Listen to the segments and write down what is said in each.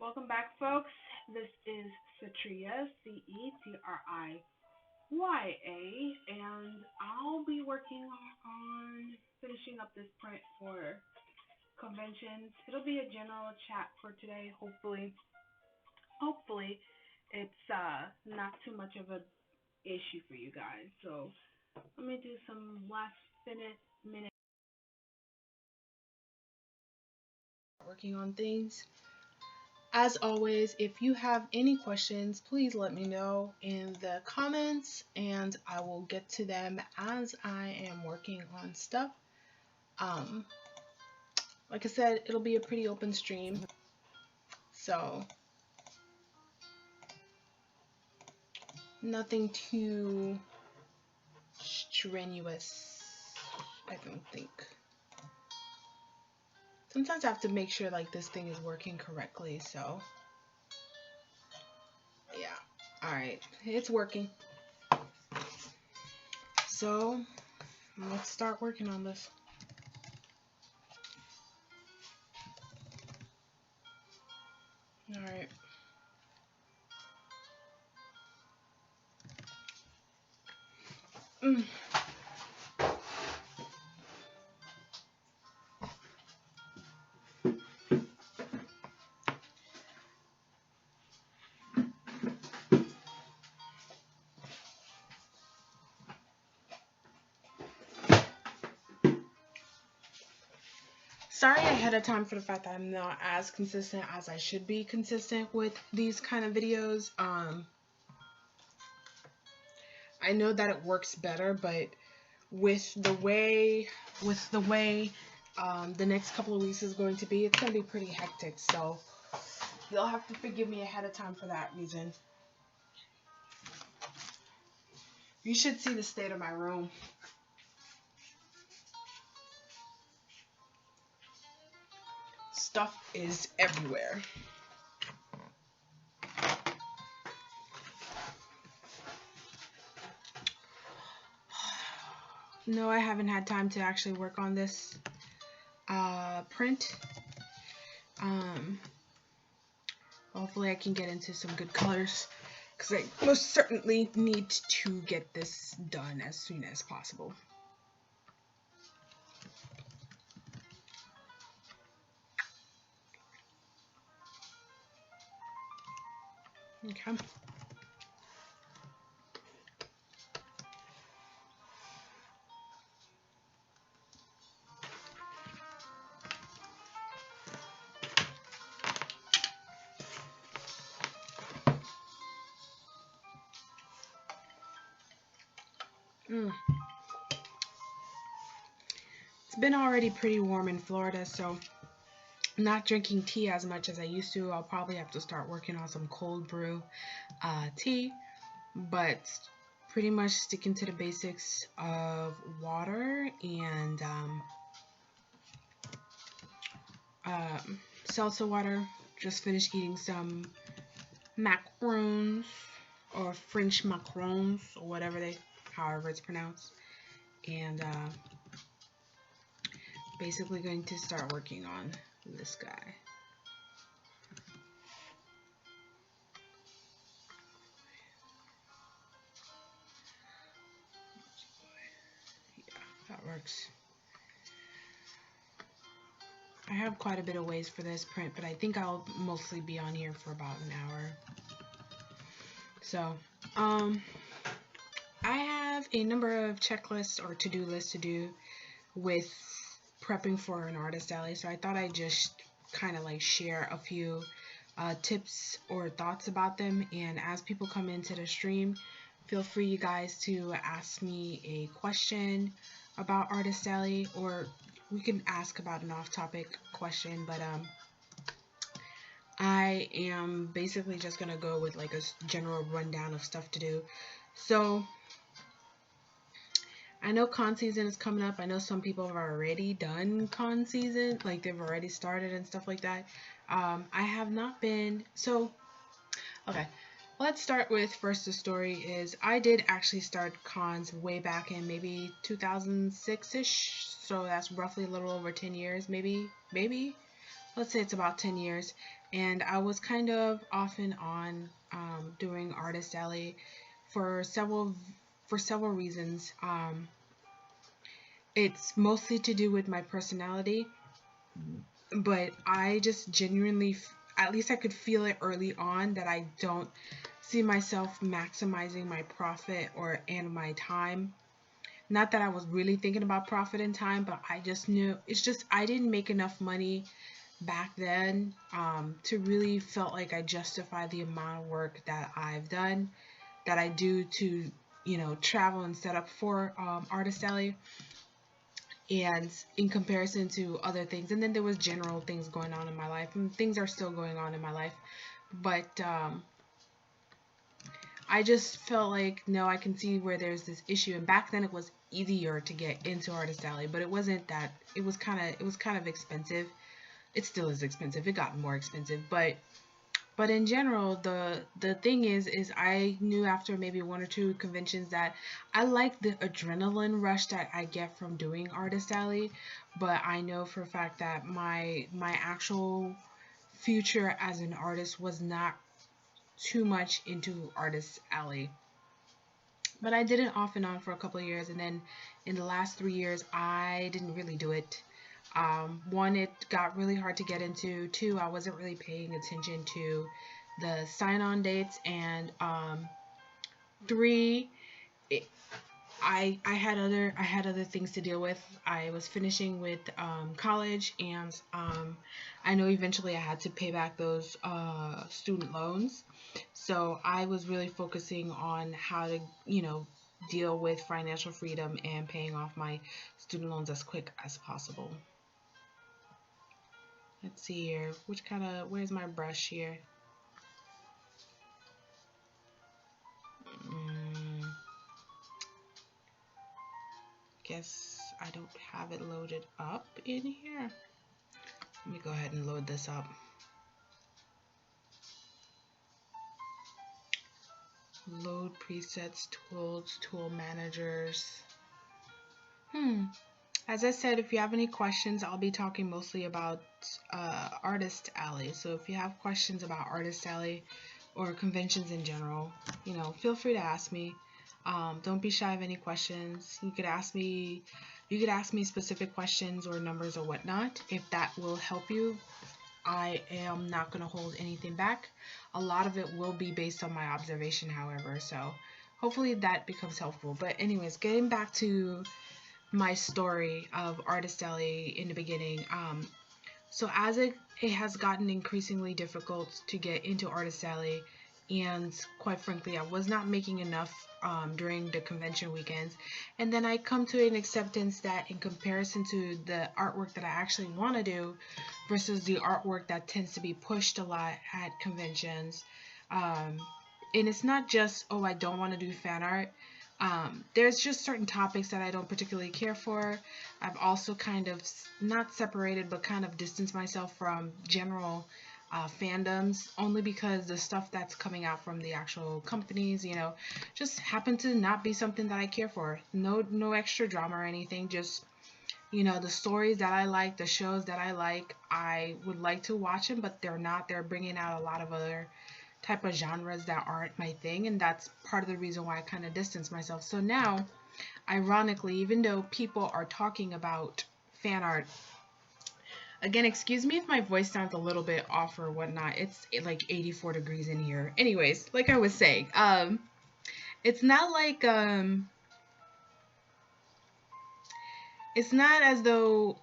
Welcome back, folks. This is Cetria, Cetria, and I'll be working on finishing up this print for conventions. It'll be a general chat for today. Hopefully, it's not too much of an issue for you guys. So let me do some last minute working on things. As always, if you have any questions, please let me know in the comments and I will get to them as I am working on stuff. Like I said, it'll be a pretty open stream. So, nothing too strenuous, I don't think. Sometimes I have to make sure like this thing is working correctly, so yeah. Alright, it's working. So, let's start working on this. Alright. Sorry ahead of time for the fact that I'm not as consistent as I should be consistent with these kind of videos. I know that it works better, but with the way the next couple of weeks is going to be, it's going to be pretty hectic. So you'll have to forgive me ahead of time for that reason. You should see the state of my room. Stuff is everywhere. No, I haven't had time to actually work on this print. Hopefully I can get into some good colors because I most certainly need to get this done as soon as possible. Okay. It's been already pretty warm in Florida, so I'm not drinking tea as much as I used to. I'll probably have to start working on some cold brew tea, but pretty much sticking to the basics of water and salsa water. Just finished eating some macarons or French macarons or however it's pronounced, and basically going to start working on this guy. Yeah, that works. I have quite a bit of ways for this print, but I think I'll mostly be on here for about an hour. So, I have a number of checklists or to-do lists to do with prepping for an artist alley, so I thought I'd just kind of like share a few tips or thoughts about them, and as people come into the stream, feel free, you guys, to ask me a question about artist alley, or we can ask about an off-topic question, but I am basically just gonna go with like a general rundown of stuff to do. So I know con season is coming up. I know some people have already done con season, like they've already started and stuff like that. I have not been. So okay, let's start with first. The story is I did actually start cons way back in maybe 2006-ish, so that's roughly a little over 10 years, maybe let's say it's about 10 years. and I was kind of off and on doing Artist Alley for several reasons. It's mostly to do with my personality, but I just genuinely, at least I could feel it early on, that I don't see myself maximizing my profit and my time. Not that I was really thinking about profit and time, but I just knew it's just I didn't make enough money back then to really felt like I justify the amount of work that I've done, that I do to, travel and set up for Artist Alley, and in comparison to other things. And then there was general things going on in my life, and things are still going on in my life, but I just felt like, no, I can see where there's this issue. And back then it was easier to get into Artist Alley, but it wasn't that. It was kind of expensive. It still is expensive. It got more expensive, but in general, the thing is I knew after maybe one or two conventions that I like the adrenaline rush that I get from doing Artist Alley, but I know for a fact that my actual future as an artist was not too much into Artist Alley. But I did it off and on for a couple of years, and then in the last 3 years, I didn't really do it. One, it got really hard to get into. Two, I wasn't really paying attention to the sign-on dates, and three, it, I had other things to deal with. I was finishing with college, and I know eventually I had to pay back those student loans. So I was really focusing on how to, deal with financial freedom and paying off my student loans as quick as possible. Let's see here. Where's my brush here? Guess I don't have it loaded up in here. Let me go ahead and load this up. Load presets, tools, tool managers. As I said, if you have any questions, I'll be talking mostly about Artist Alley. So if you have questions about Artist Alley or conventions in general, feel free to ask me. Don't be shy of any questions. You could ask me specific questions or numbers or whatnot. If that will help you, I am not going to hold anything back. A lot of it will be based on my observation, however, so hopefully that becomes helpful. But anyways, getting back to my story of Artist Alley in the beginning. So as it has gotten increasingly difficult to get into Artist Alley, and quite frankly, I was not making enough during the convention weekends. And then I come to an acceptance that in comparison to the artwork that I actually want to do versus the artwork that tends to be pushed a lot at conventions, and it's not just, oh, I don't want to do fan art. There's just certain topics that I don't particularly care for. I've also kind of not separated, but kind of distanced myself from general fandoms, only because the stuff that's coming out from the actual companies, just happen to not be something that I care for. No extra drama or anything, just, the stories that I like, the shows that I like, I would like to watch them, but they're not. They're bringing out a lot of other type of genres that aren't my thing, and that's part of the reason why I kind of distance myself. So now, ironically, even though people are talking about fan art, again, excuse me if my voice sounds a little bit off or whatnot. It's like 84 degrees in here. Anyways, like I was saying, it's not like it's not as though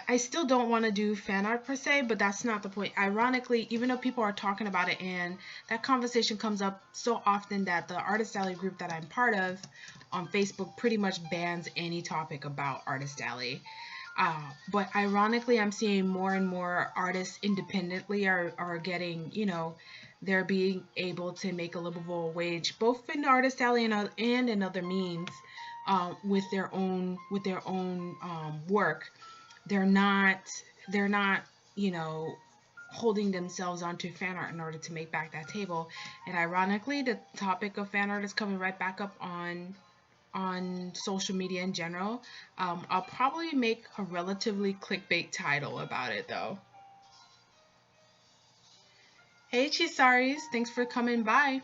I still don't want to do fan art per se, but that's not the point. Ironically, even though people are talking about it and that conversation comes up so often that the Artist Alley group that I'm part of on Facebook pretty much bans any topic about Artist Alley. But ironically, I'm seeing more and more artists independently are getting, they're being able to make a livable wage, both in Artist Alley and in other means, with their own work. They're not, holding themselves onto fan art in order to make back that table. And ironically, the topic of fan art is coming right back up on social media in general. I'll probably make a relatively clickbait title about it though. Hey Chisaris, thanks for coming by.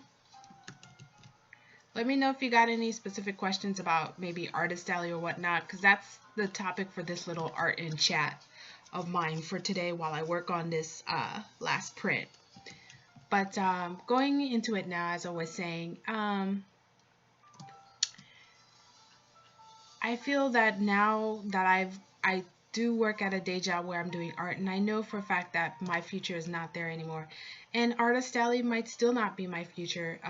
Let me know if you got any specific questions about maybe artist alley or whatnot, because that's the topic for this little art and chat of mine for today while I work on this last print. But going into it now, as I was saying, I feel that now that I do work at a day job where I'm doing art, and I know for a fact that my future is not there anymore, and artist alley might still not be my future,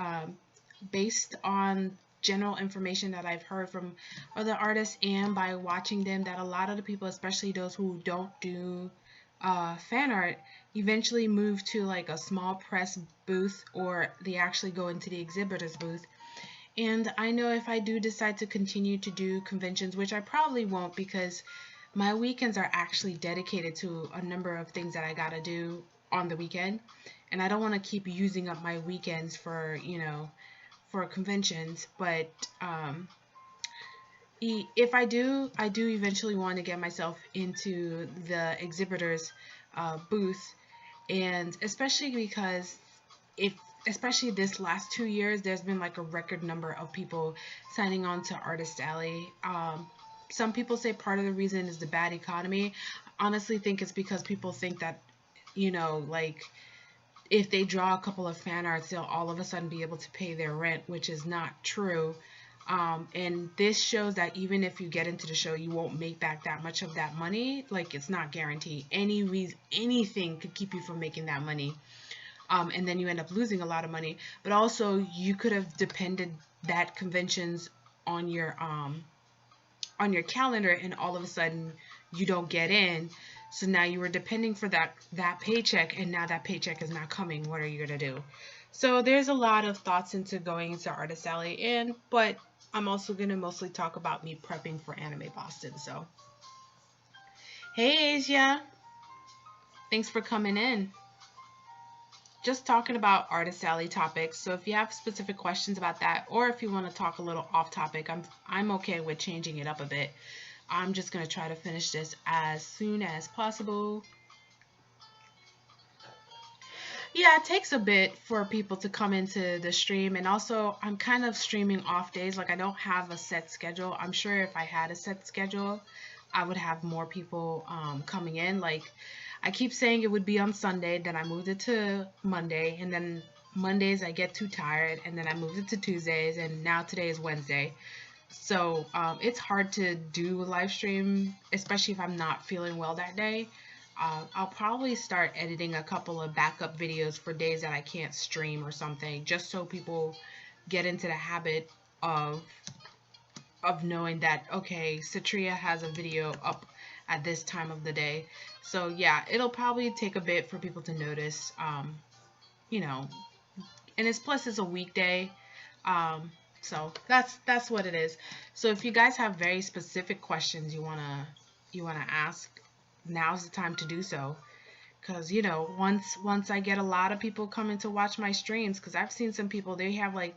based on general information that I've heard from other artists and by watching them, that a lot of the people, especially those who don't do fan art, eventually move to like a small press booth, or they actually go into the exhibitor's booth. And I know if I do decide to continue to do conventions, which I probably won't, because my weekends are actually dedicated to a number of things that I gotta do on the weekend. And I don't want to keep using up my weekends for, for conventions. But if I do eventually want to get myself into the exhibitor's booth. And especially because if especially this last 2 years, there's been like a record number of people signing on to Artist Alley. Some people say part of the reason is the bad economy. I honestly think it's because people think that, like if they draw a couple of fan arts, they'll all of a sudden be able to pay their rent, which is not true. And this shows that even if you get into the show, you won't make back that much of that money. Like, it's not guaranteed. Anything could keep you from making that money. And then you end up losing a lot of money. But also, you could have depended that conventions on your calendar, and all of a sudden you don't get in. So now you were depending for that paycheck, and now that paycheck is not coming. What are you gonna do? So there's a lot of thoughts into going into Artist Alley, but I'm also gonna mostly talk about me prepping for Anime Boston. So, hey Asia, thanks for coming in. Just talking about Artist Alley topics. So if you have specific questions about that, or if you want to talk a little off topic, I'm okay with changing it up a bit. I'm just gonna try to finish this as soon as possible. Yeah, it takes a bit for people to come into the stream, and also I'm kind of streaming off days. Like, I don't have a set schedule. I'm sure if I had a set schedule, I would have more people coming in. Like, I keep saying it would be on Sunday, then I moved it to Monday, and then Mondays I get too tired, and then I moved it to Tuesdays, and now today is Wednesday. So it's hard to do a live stream, especially if I'm not feeling well that day. I'll probably start editing a couple of backup videos for days that I can't stream or something, just so people get into the habit of knowing that, okay, Satria has a video up at this time of the day. So yeah, it'll probably take a bit for people to notice, and it's a weekday. So that's what it is. So if you guys have very specific questions you wanna ask, now's the time to do so. Because once I get a lot of people coming to watch my streams, because I've seen some people, they have like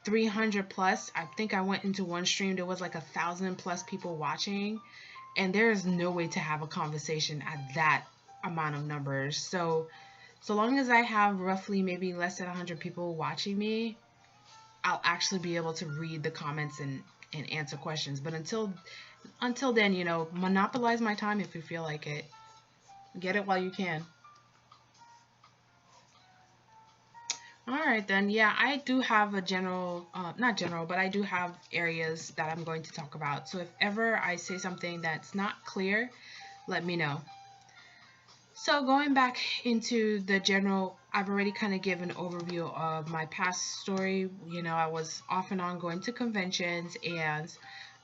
300 plus. I think I went into one stream, there was like 1,000 plus people watching, and there is no way to have a conversation at that amount of numbers. So long as I have roughly maybe less than 100 people watching me, I'll actually be able to read the comments and answer questions. But until then, monopolize my time if you feel like it. Get it while you can. All right, then. Yeah, I do have a general, not general, but I do have areas that I'm going to talk about. So if ever I say something that's not clear, let me know. So going back into the general, I've already kind of given an overview of my past story. I was off and on going to conventions, and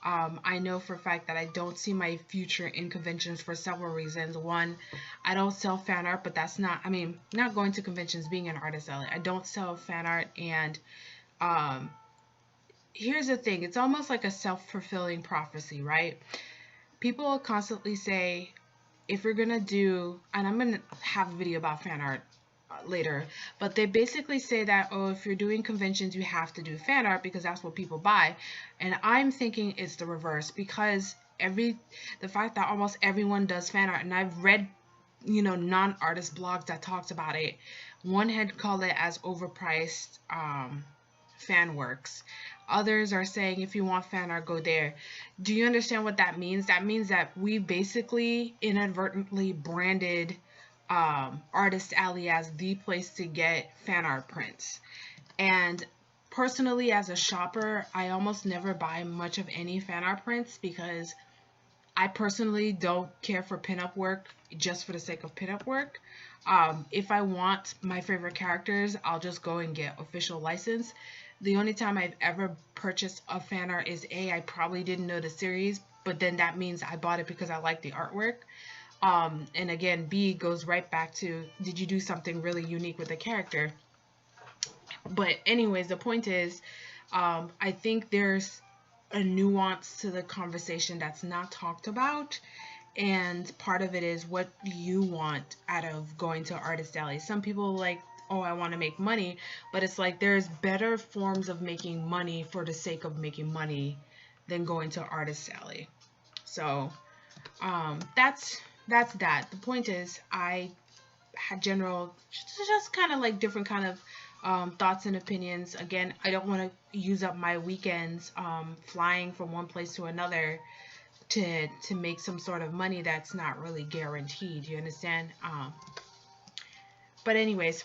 I know for a fact that I don't see my future in conventions for several reasons. One, I don't sell fan art, but that's not, not going to conventions, being an artist alley. I don't sell fan art, and here's the thing. It's almost like a self-fulfilling prophecy, right? People constantly say, if you're going to do, and I'm going to have a video about fan art later, but they basically say that, oh, if you're doing conventions, you have to do fan art because that's what people buy. And I'm thinking it's the reverse, because the fact that almost everyone does fan art, and I've read non-artist blogs that talks about it, One had called it as overpriced fan works. Others are saying if you want fan art, go there. Do you understand what that means? That means that we basically inadvertently branded Artist Alley as the place to get fan art prints. And personally, as a shopper, I almost never buy much of any fan art prints because I personally don't care for pinup work just for the sake of pinup work. If I want my favorite characters, I'll just go and get official license. The only time I've ever purchased a fan art is I probably didn't know the series, but then that means I bought it because I like the artwork. And again, B goes right back to, did you do something really unique with the character? But anyways, the point is, I think there's a nuance to the conversation that's not talked about. And part of it is, what do you want out of going to Artist Alley? Some people like, oh, I want to make money, but it's like there's better forms of making money for the sake of making money than going to Artist Alley. So that's that. The point is, I had general, just kind of like different kind of thoughts and opinions. Again, I don't want to use up my weekends flying from one place to another to make some sort of money that's not really guaranteed. You understand? But anyways,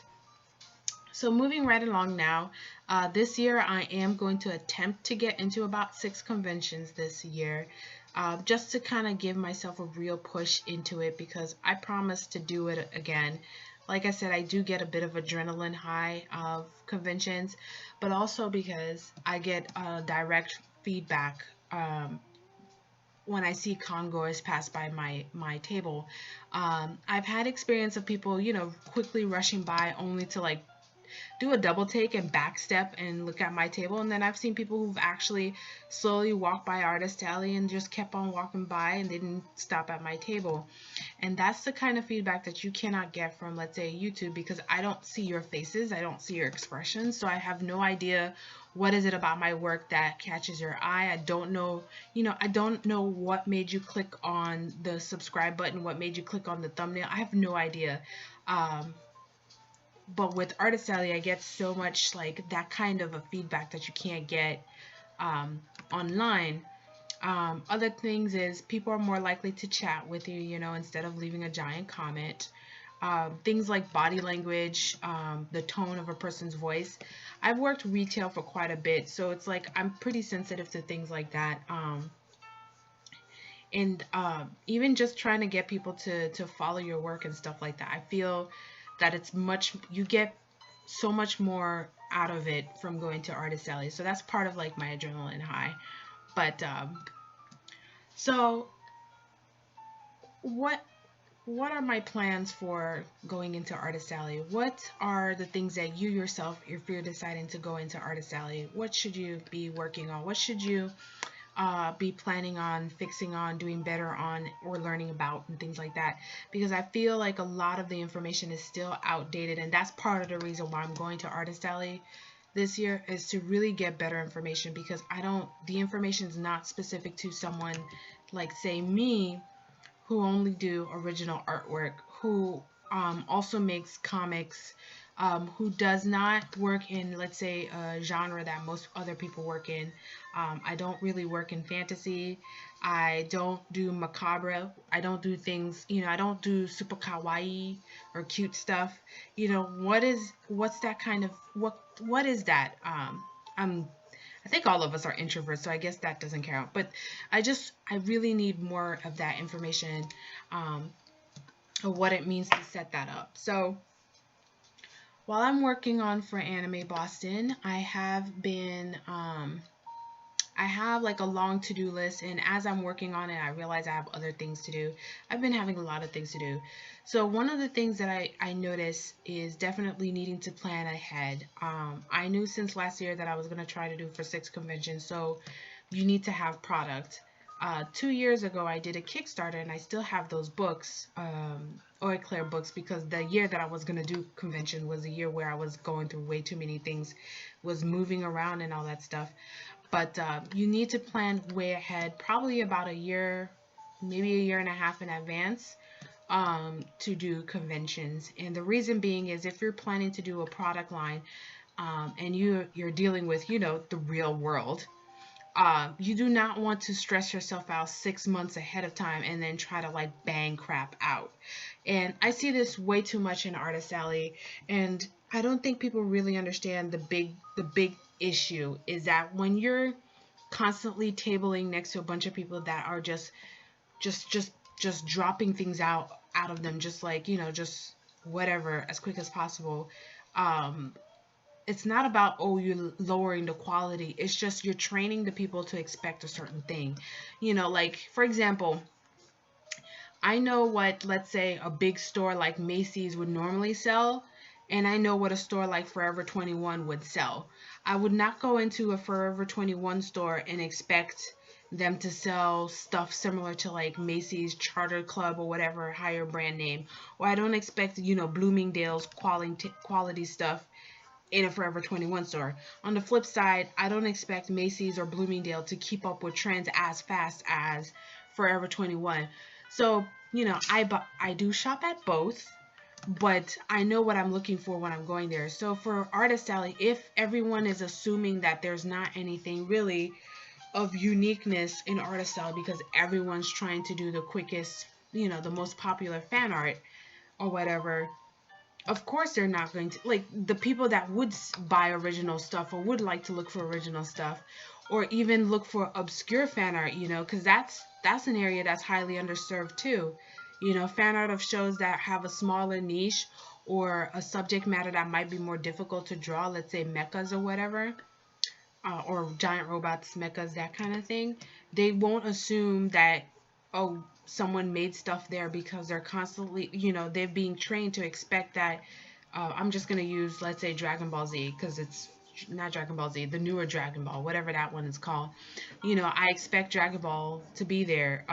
so moving right along now, this year I am going to attempt to get into about 6 conventions this year, just to kind of give myself a real push into it, because I promise to do it again. Like I said, I do get a bit of adrenaline high of conventions, but also because I get direct feedback when I see congoers pass by my table. I've had experience of people, quickly rushing by only to like do a double take and backstep and look at my table. And then I've seen people who've actually slowly walked by Artist Alley and just kept on walking by and didn't stop at my table. And that's the kind of feedback that you cannot get from, let's say, YouTube, because I don't see your faces, I don't see your expressions, so I have no idea what is it about my work that catches your eye. I don't know, I don't know what made you click on the subscribe button, what made you click on the thumbnail. I have no idea. But with Artist Alley, I get so much like that kind of a feedback that you can't get online. Other things is people are more likely to chat with you, instead of leaving a giant comment. Things like body language, the tone of a person's voice. I've worked retail for quite a bit, so it's like I'm pretty sensitive to things like that. And even just trying to get people to follow your work and stuff like that. I feel that you get so much more out of it from going to Artist Alley. So that's part of like my adrenaline high. But so what are my plans for going into Artist Alley? What are the things that you yourself, if you're deciding to go into Artist Alley, what should you be working on? What should you be planning on fixing on, doing better on, or learning about, and things like that? Because I feel like a lot of the information is still outdated, and that's part of the reason why I'm going to Artist Alley this year, is to really get better information, because the information is not specific to someone like, say, me, who only do original artwork, who also makes comics, who does not work in, let's say, a genre that most other people work in. I don't really work in fantasy. I don't do macabre. I don't do things, I don't do super kawaii or cute stuff. What's that kind of, what is that? I think all of us are introverts, so I guess that doesn't count. But I really need more of that information, of what it means to set that up. So while I'm working on for Anime Boston, I have like a long to-do list, and as I'm working on it, I realize I have other things to do. I've been having a lot of things to do. So one of the things that I noticed is definitely needing to plan ahead. I knew since last year that I was going to try to do for 6 conventions, so you need to have product. 2 years ago, I did a Kickstarter, and I still have those books, Eau Claire books, because the year that I was going to do convention was a year where I was going through way too many things, was moving around and all that stuff. But you need to plan way ahead, probably about a year, maybe a year and a half in advance, to do conventions. And the reason being is if you're planning to do a product line, and you're dealing with, the real world, you do not want to stress yourself out 6 months ahead of time and then try to like bang crap out. And I see this way too much in Artist Alley, and I don't think people really understand the big issue is that when you're constantly tabling next to a bunch of people that are just just just dropping things out of them, just like, just whatever as quick as possible. um it's not about, oh, you're lowering the quality. It's just you're training the people to expect a certain thing. Like, for example, I know what, let's say, a big store like Macy's would normally sell, and I know what a store like Forever 21 would sell. I would not go into a Forever 21 store and expect them to sell stuff similar to like Macy's Charter Club or whatever higher brand name. Or I don't expect, Bloomingdale's quality stuff in a Forever 21 store. On the flip side, I don't expect Macy's or Bloomingdale to keep up with trends as fast as Forever 21. So, I do shop at both, but I know what I'm looking for when I'm going there. So for Artist Alley, if everyone is assuming that there's not anything really of uniqueness in Artist Alley because everyone's trying to do the quickest, the most popular fan art or whatever, of course they're not going to, like, the people that would buy original stuff or would like to look for original stuff or even look for obscure fan art, because that's an area that's highly underserved too. Fan art of shows that have a smaller niche or a subject matter that might be more difficult to draw, let's say mechas or whatever, or giant robots, mechas, that kind of thing. They won't assume that, oh, someone made stuff there because they're constantly, they're being trained to expect that. I'm just going to use, let's say, Dragon Ball Z, because it's not Dragon Ball Z, the newer Dragon Ball, whatever that one is called. I expect Dragon Ball to be there.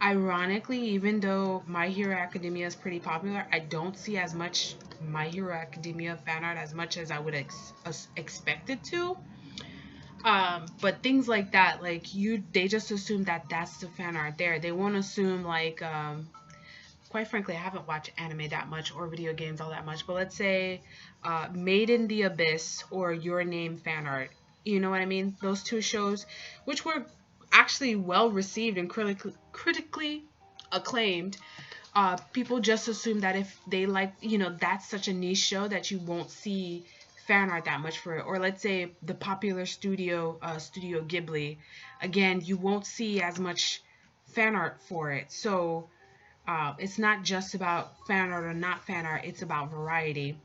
Ironically, even though My Hero Academia is pretty popular, I don't see as much My Hero Academia fan art as much as I would expect it to. But things like that, like, they just assume that that's the fan art there. They won't assume, like, quite frankly, I haven't watched anime that much or video games all that much, but let's say Made in the Abyss or Your Name fan art. You know what I mean? Those two shows, which were actually well received and critically acclaimed. People just assume that if they like, that's such a niche show that you won't see fan art that much for it. Or let's say the popular studio Ghibli, again, you won't see as much fan art for it. So it's not just about fan art or not fan art, it's about variety.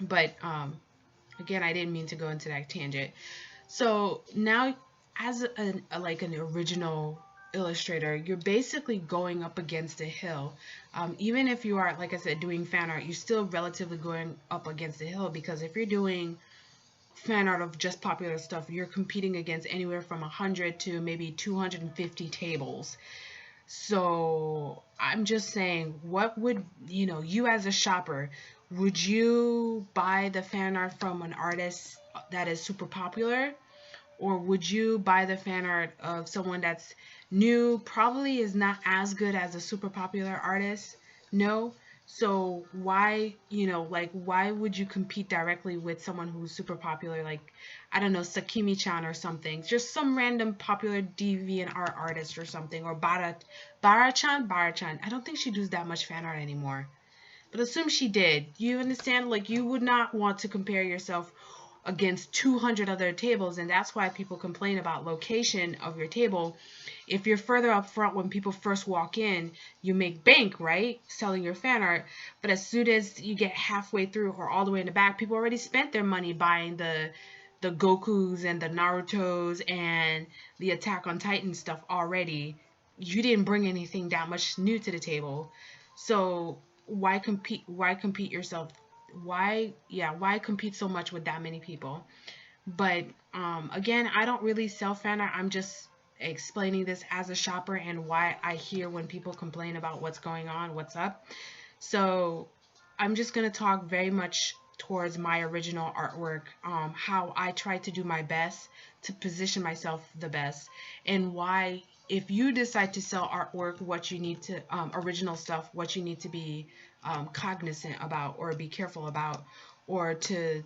But again, I didn't mean to go into that tangent. So now, as an original illustrator, you're basically going up against a hill. Even if you are, like I said, doing fan art, you're still relatively going up against a hill, because if you're doing fan art of just popular stuff, you're competing against anywhere from 100 to maybe 250 tables. So I'm just saying, what would, you as a shopper, would you buy the fan art from an artist that is super popular? Or would you buy the fan art of someone that's new, probably is not as good as a super popular artist? No. So why, why would you compete directly with someone who's super popular, like, I don't know, Sakimi-chan or something, just some random popular deviant art artist or something, or Bara-chan? I don't think she does that much fan art anymore. But assume she did. You understand? Like, you would not want to compare yourself against 200 other tables, and that's why people complain about location of your table. If you're further up front when people first walk in, you make bank, right, selling your fan art. But as soon as you get halfway through or all the way in the back, people already spent their money buying the Gokus and the Narutos and the Attack on Titan stuff already. You didn't bring anything that much new to the table. So why compete yourself? Why compete so much with that many people? But again, I don't really sell fan art. I'm just explaining this as a shopper and why I hear when people complain about what's going on, what's up. So I'm just going to talk very much towards my original artwork, how I try to do my best to position myself the best, and why if you decide to sell artwork, what you need to original stuff, what you need to be cognizant about or be careful about, or to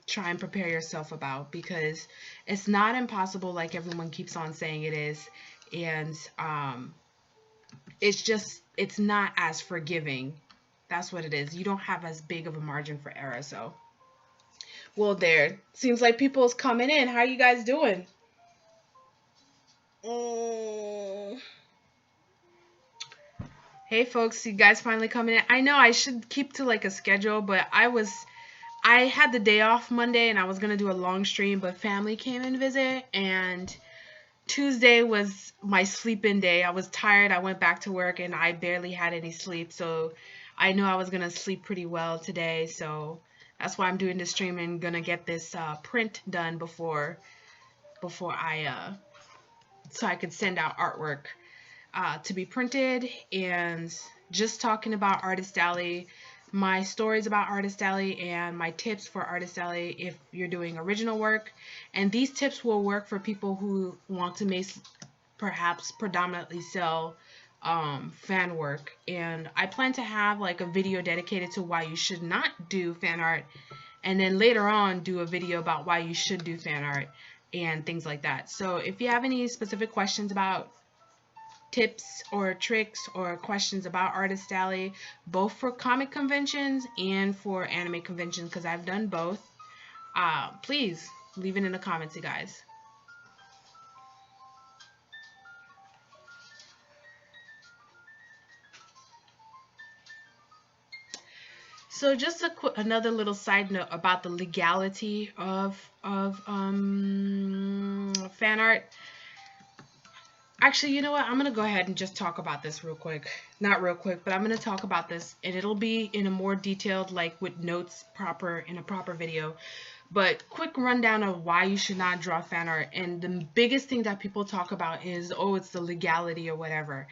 try and prepare yourself about, because it's not impossible like everyone keeps on saying it is. And it's not as forgiving. That's what it is. You don't have as big of a margin for error. So, well, there seems like people's coming in. How you guys doing? Hey folks, you guys finally coming in. I know I should keep to like a schedule, but I had the day off Monday and I was gonna do a long stream, but family came and visit, and Tuesday was my sleep-in day. I was tired. I went back to work and I barely had any sleep, so I knew I was gonna sleep pretty well today. So that's why I'm doing this stream and gonna get this print done before I so I could send out artwork to be printed. And just talking about Artist Alley, my stories about Artist Alley and my tips for Artist Alley if you're doing original work. And these tips will work for people who want to perhaps predominantly sell fan work. And I plan to have like a video dedicated to why you should not do fan art, and then later on do a video about why you should do fan art and things like that. So if you have any specific questions about tips or tricks or questions about Artist Alley, both for comic conventions and for anime conventions, because I've done both, please leave it in the comments, you guys. So just another little side note about the legality of fan art. Actually, you know what? I'm going to go ahead and just talk about this real quick. Not real quick, but I'm going to talk about this, and it'll be in a more detailed, like with notes in a proper video. But quick rundown of why you should not draw fan art. And the biggest thing that people talk about is, oh, it's the legality or whatever.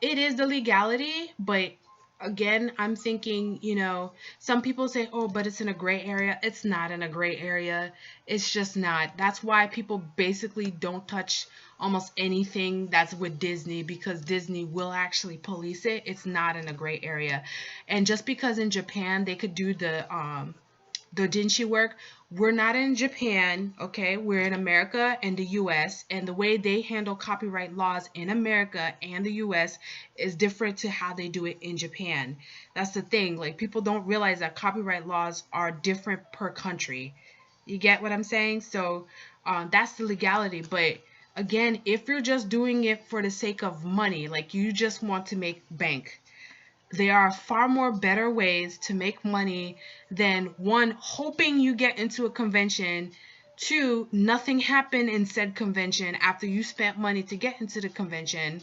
It is the legality, but again, I'm thinking, you know, some people say, oh, but it's in a gray area. It's not in a gray area. It's just not. That's why people basically don't touch almost anything that's with Disney, because Disney will actually police it. It's not in a gray area. And just because in Japan they could do the Dinshi work, we're not in Japan, okay? We're in America and the US, and the way they handle copyright laws in America and the US is different to how they do it in Japan. That's the thing. Like, people don't realize that copyright laws are different per country. You get what I'm saying? So that's the legality. But again, if you're just doing it for the sake of money, like you just want to make bank, there are far more better ways to make money than, one, hoping you get into a convention, two, nothing happened in said convention after you spent money to get into the convention,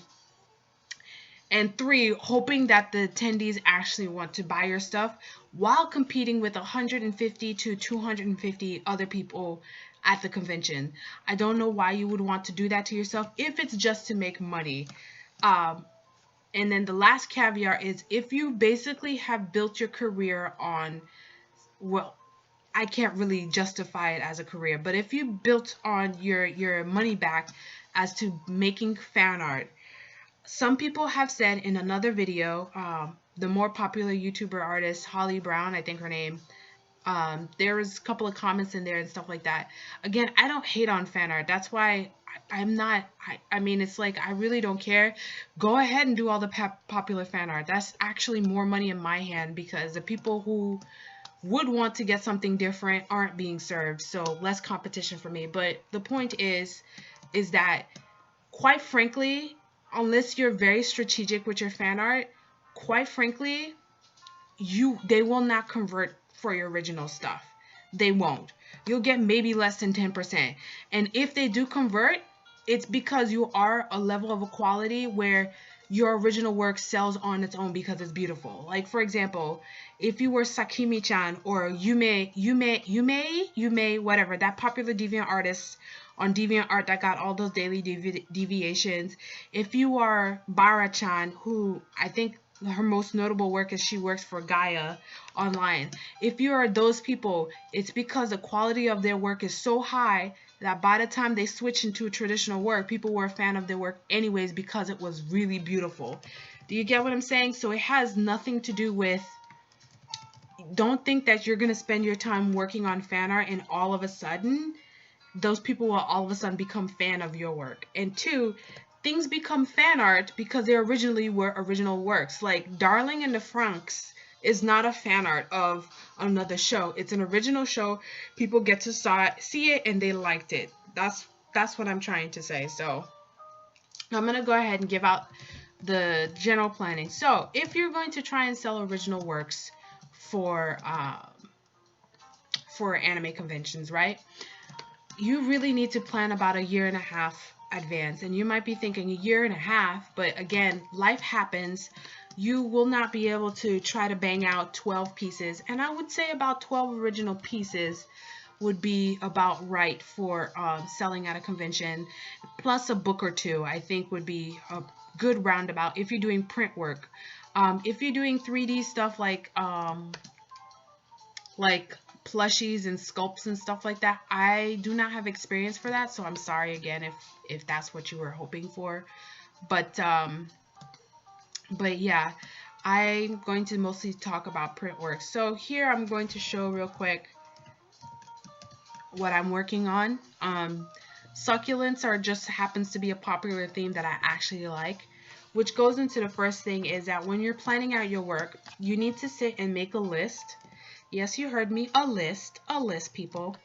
and three, hoping that the attendees actually want to buy your stuff while competing with 150 to 250 other people at the convention. I don't know why you would want to do that to yourself if it's just to make money. And then the last caveat is, if you basically have built your career on, well, I can't really justify it as a career, but if you built on your money back as to making fan art, some people have said in another video, the more popular YouTuber artist, Holly Brown, I think her name, there was a couple of comments in there and stuff like that. Again, I don't hate on fan art. That's why I'm not, I mean, it's like, I really don't care. Go ahead and do all the popular fan art. That's actually more money in my hand, because the people who would want to get something different aren't being served. So less competition for me. But the point is that, quite frankly, unless you're very strategic with your fan art, quite frankly, they will not convert for your original stuff. They won't. You'll get maybe less than 10%. And if they do convert, it's because you are a level of a quality where your original work sells on its own because it's beautiful. Like, for example, if you were Sakimi-chan or Yume, whatever, that popular deviant artist on DeviantArt that got all those daily deviations. If you are Bara-chan, who I think her most notable work is she works for Gaia online. If you are those people, it's because the quality of their work is so high that by the time they switch into traditional work, people were a fan of their work anyways because it was really beautiful. Do you get what I'm saying? So it has nothing to do with, don't think that you're going to spend your time working on fan art and all of a sudden those people will all of a sudden become fan of your work. And two, things become fan art because they originally were original works. Like Darling in the Franxx is not a fan art of another show. It's an original show. People get to see it and they liked it. That's what I'm trying to say. So I'm going to go ahead and give out the general planning. So if you're going to try and sell original works for anime conventions, right? You really need to plan about a year and a half advance. And you might be thinking a year and a half, but again, life happens. You will not be able to try to bang out 12 pieces. And I would say about 12 original pieces would be about right for selling at a convention. Plus a book or two, I think would be a good roundabout if you're doing print work. If you're doing 3D stuff like plushies and sculpts and stuff like that, I do not have experience for that, so I'm sorry again if that's what you were hoping for. But yeah, I'm going to mostly talk about print work. So here I'm going to show real quick what I'm working on. Succulents are just happens to be a popular theme that I actually like, which goes into the first thing is that when you're planning out your work, you need to sit and make a list. Yes, you heard me, a list, people.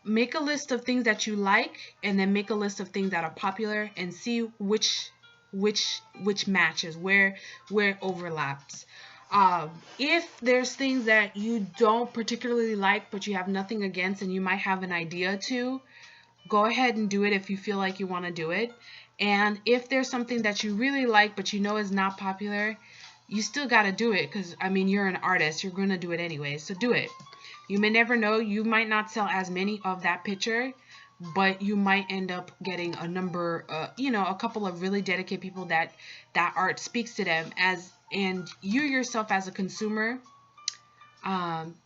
Make a list of things that you like, and then make a list of things that are popular, and see which matches, where it overlaps. If there's things that you don't particularly like, but you have nothing against, and you might have an idea to, go ahead and do it if you feel like you want to do it. And if there's something that you really like, but you know is not popular, you still got to do it because, I mean, you're an artist. You're going to do it anyway, so do it. You may never know. You might not sell as many of that picture, but you might end up getting a number, a couple of really dedicated people that art speaks to them. And you yourself as a consumer,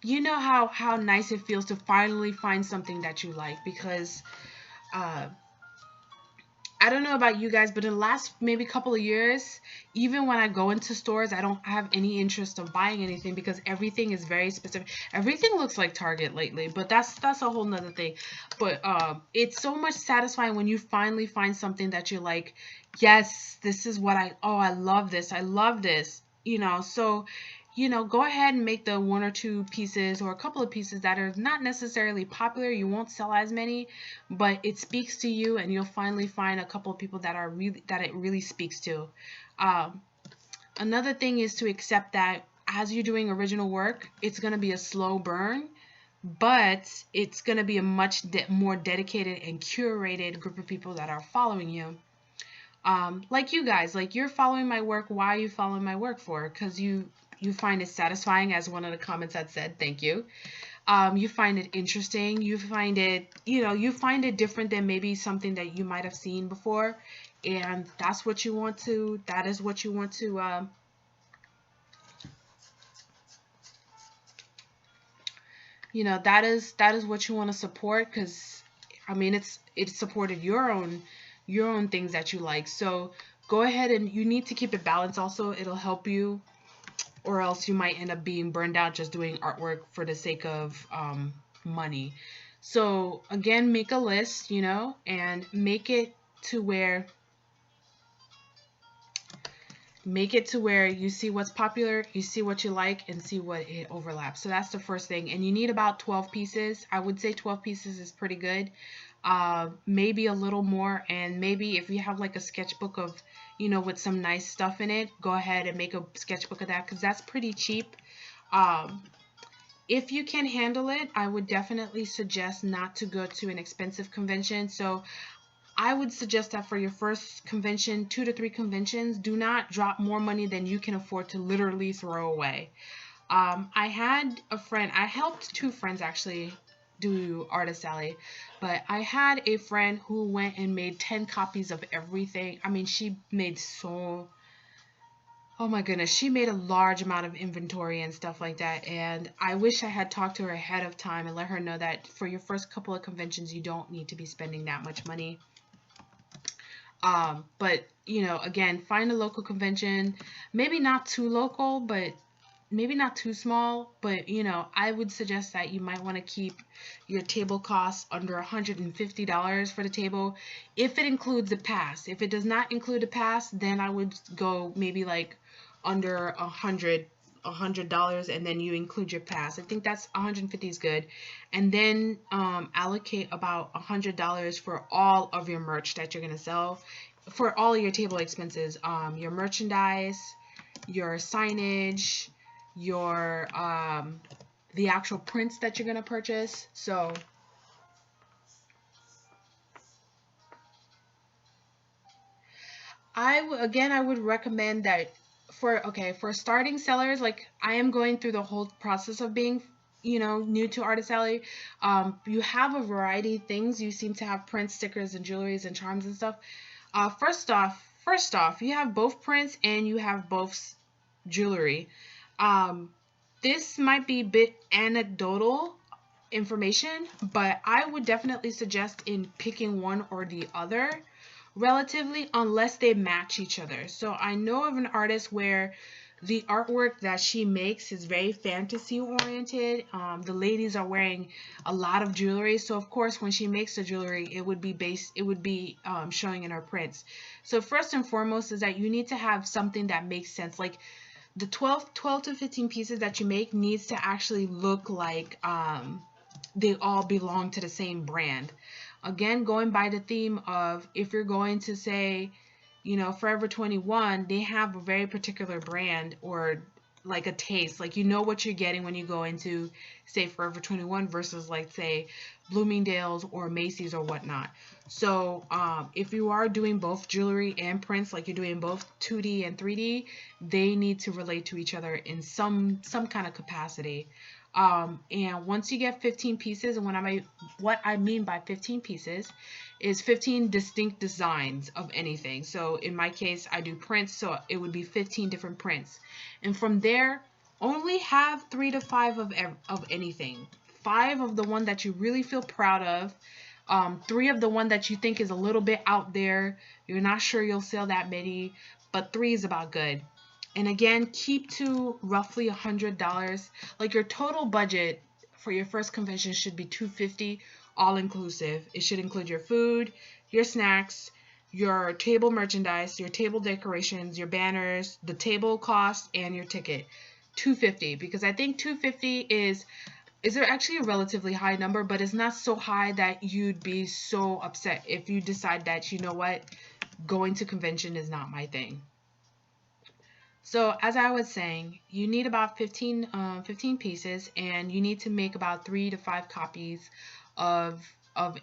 you know how nice it feels to finally find something that you like, because I don't know about you guys, but in the last maybe couple of years, even when I go into stores, I don't have any interest of buying anything because everything is very specific. Everything looks like Target lately, but that's a whole nother thing. But it's so much satisfying when you finally find something that you're like, yes, this is what I love this. I love this. So go ahead and make the one or two pieces or a couple of pieces that are not necessarily popular. You won't sell as many, but it speaks to you, and you'll finally find a couple of people that it really speaks to. Another thing is to accept that as you're doing original work, it's going to be a slow burn, but it's going to be a much more dedicated and curated group of people that are following you. Like you guys, like you're following my work. Why are you following my work for? Because you find it satisfying, as one of the comments had said. Thank you. You find it interesting. You find it, you find it different than maybe something that you might have seen before, and that's what you want to. That is what you want to. That is what you want to support, because I mean it's supported your own things that you like. So go ahead, and you need to keep it balanced. Also, it'll help you. Or else you might end up being burned out just doing artwork for the sake of money. So again, make a list, and make it to where you see what's popular, you see what you like, and see what it overlaps. So that's the first thing. And you need about 12 pieces. I would say 12 pieces is pretty good. Maybe a little more, and maybe if you have like a sketchbook of with some nice stuff in it, go ahead and make a sketchbook of that, because that's pretty cheap. If you can handle it, I would definitely suggest not to go to an expensive convention. So I would suggest that for your first convention, 2 to 3 conventions, do not drop more money than you can afford to literally throw away. I had a friend, I helped 2 friends actually do Artist Alley, but I had a friend who went and made 10 copies of everything. I mean, she made Oh my goodness, she made a large amount of inventory and stuff like that. And I wish I had talked to her ahead of time and let her know that for your first couple of conventions, you don't need to be spending that much money. But again, find a local convention, maybe not too local, but maybe not too small, but I would suggest that you might want to keep your table costs under $150 for the table if it includes a pass. If it does not include a pass, then I would go maybe like under $100, and then you include your pass. I think that's 150 is good. And then allocate about $100 for all of your merch that you're gonna sell, for all of your table expenses, your merchandise, your signage, your the actual prints that you're gonna purchase. So I would recommend that for starting sellers, like I am going through the whole process of being new to Artist Alley. You have a variety of things. You seem to have prints, stickers, and jewelries and charms and stuff. First off, you have both prints and you have both jewelry. Um, this might be a bit anecdotal information, but I would definitely suggest in picking one or the other relatively, unless they match each other. So I know of an artist where the artwork that she makes is very fantasy oriented. The ladies are wearing a lot of jewelry, so of course when she makes the jewelry, it would be showing in her prints. So first and foremost is that you need to have something that makes sense. Like the 12 to 15 pieces that you make needs to actually look like they all belong to the same brand. Again, going by the theme of, if you're going to say, Forever 21, they have a very particular brand or like a taste. Like what you're getting when you go into, say, Forever 21 versus like, say, Bloomingdale's or Macy's or whatnot. So if you are doing both jewelry and prints, like you're doing both 2D and 3D, they need to relate to each other in some kind of capacity. And once you get 15 pieces, and what I mean by 15 pieces is 15 distinct designs of anything. So in my case, I do prints, so it would be 15 different prints. And from there, only have 3 to 5 of anything. 5 of the one that you really feel proud of. 3 of the one that you think is a little bit out there. You're not sure you'll sell that many, but 3 is about good. And again, keep to roughly $100. Like your total budget for your first convention should be $250, all inclusive. It should include your food, your snacks, your table merchandise, your table decorations, your banners, the table cost, and your ticket. $250, because I think $250 is actually a relatively high number, but it's not so high that you'd be so upset if you decide that, going to convention is not my thing. So as I was saying, you need about 15 pieces, and you need to make about 3 to 5 copies of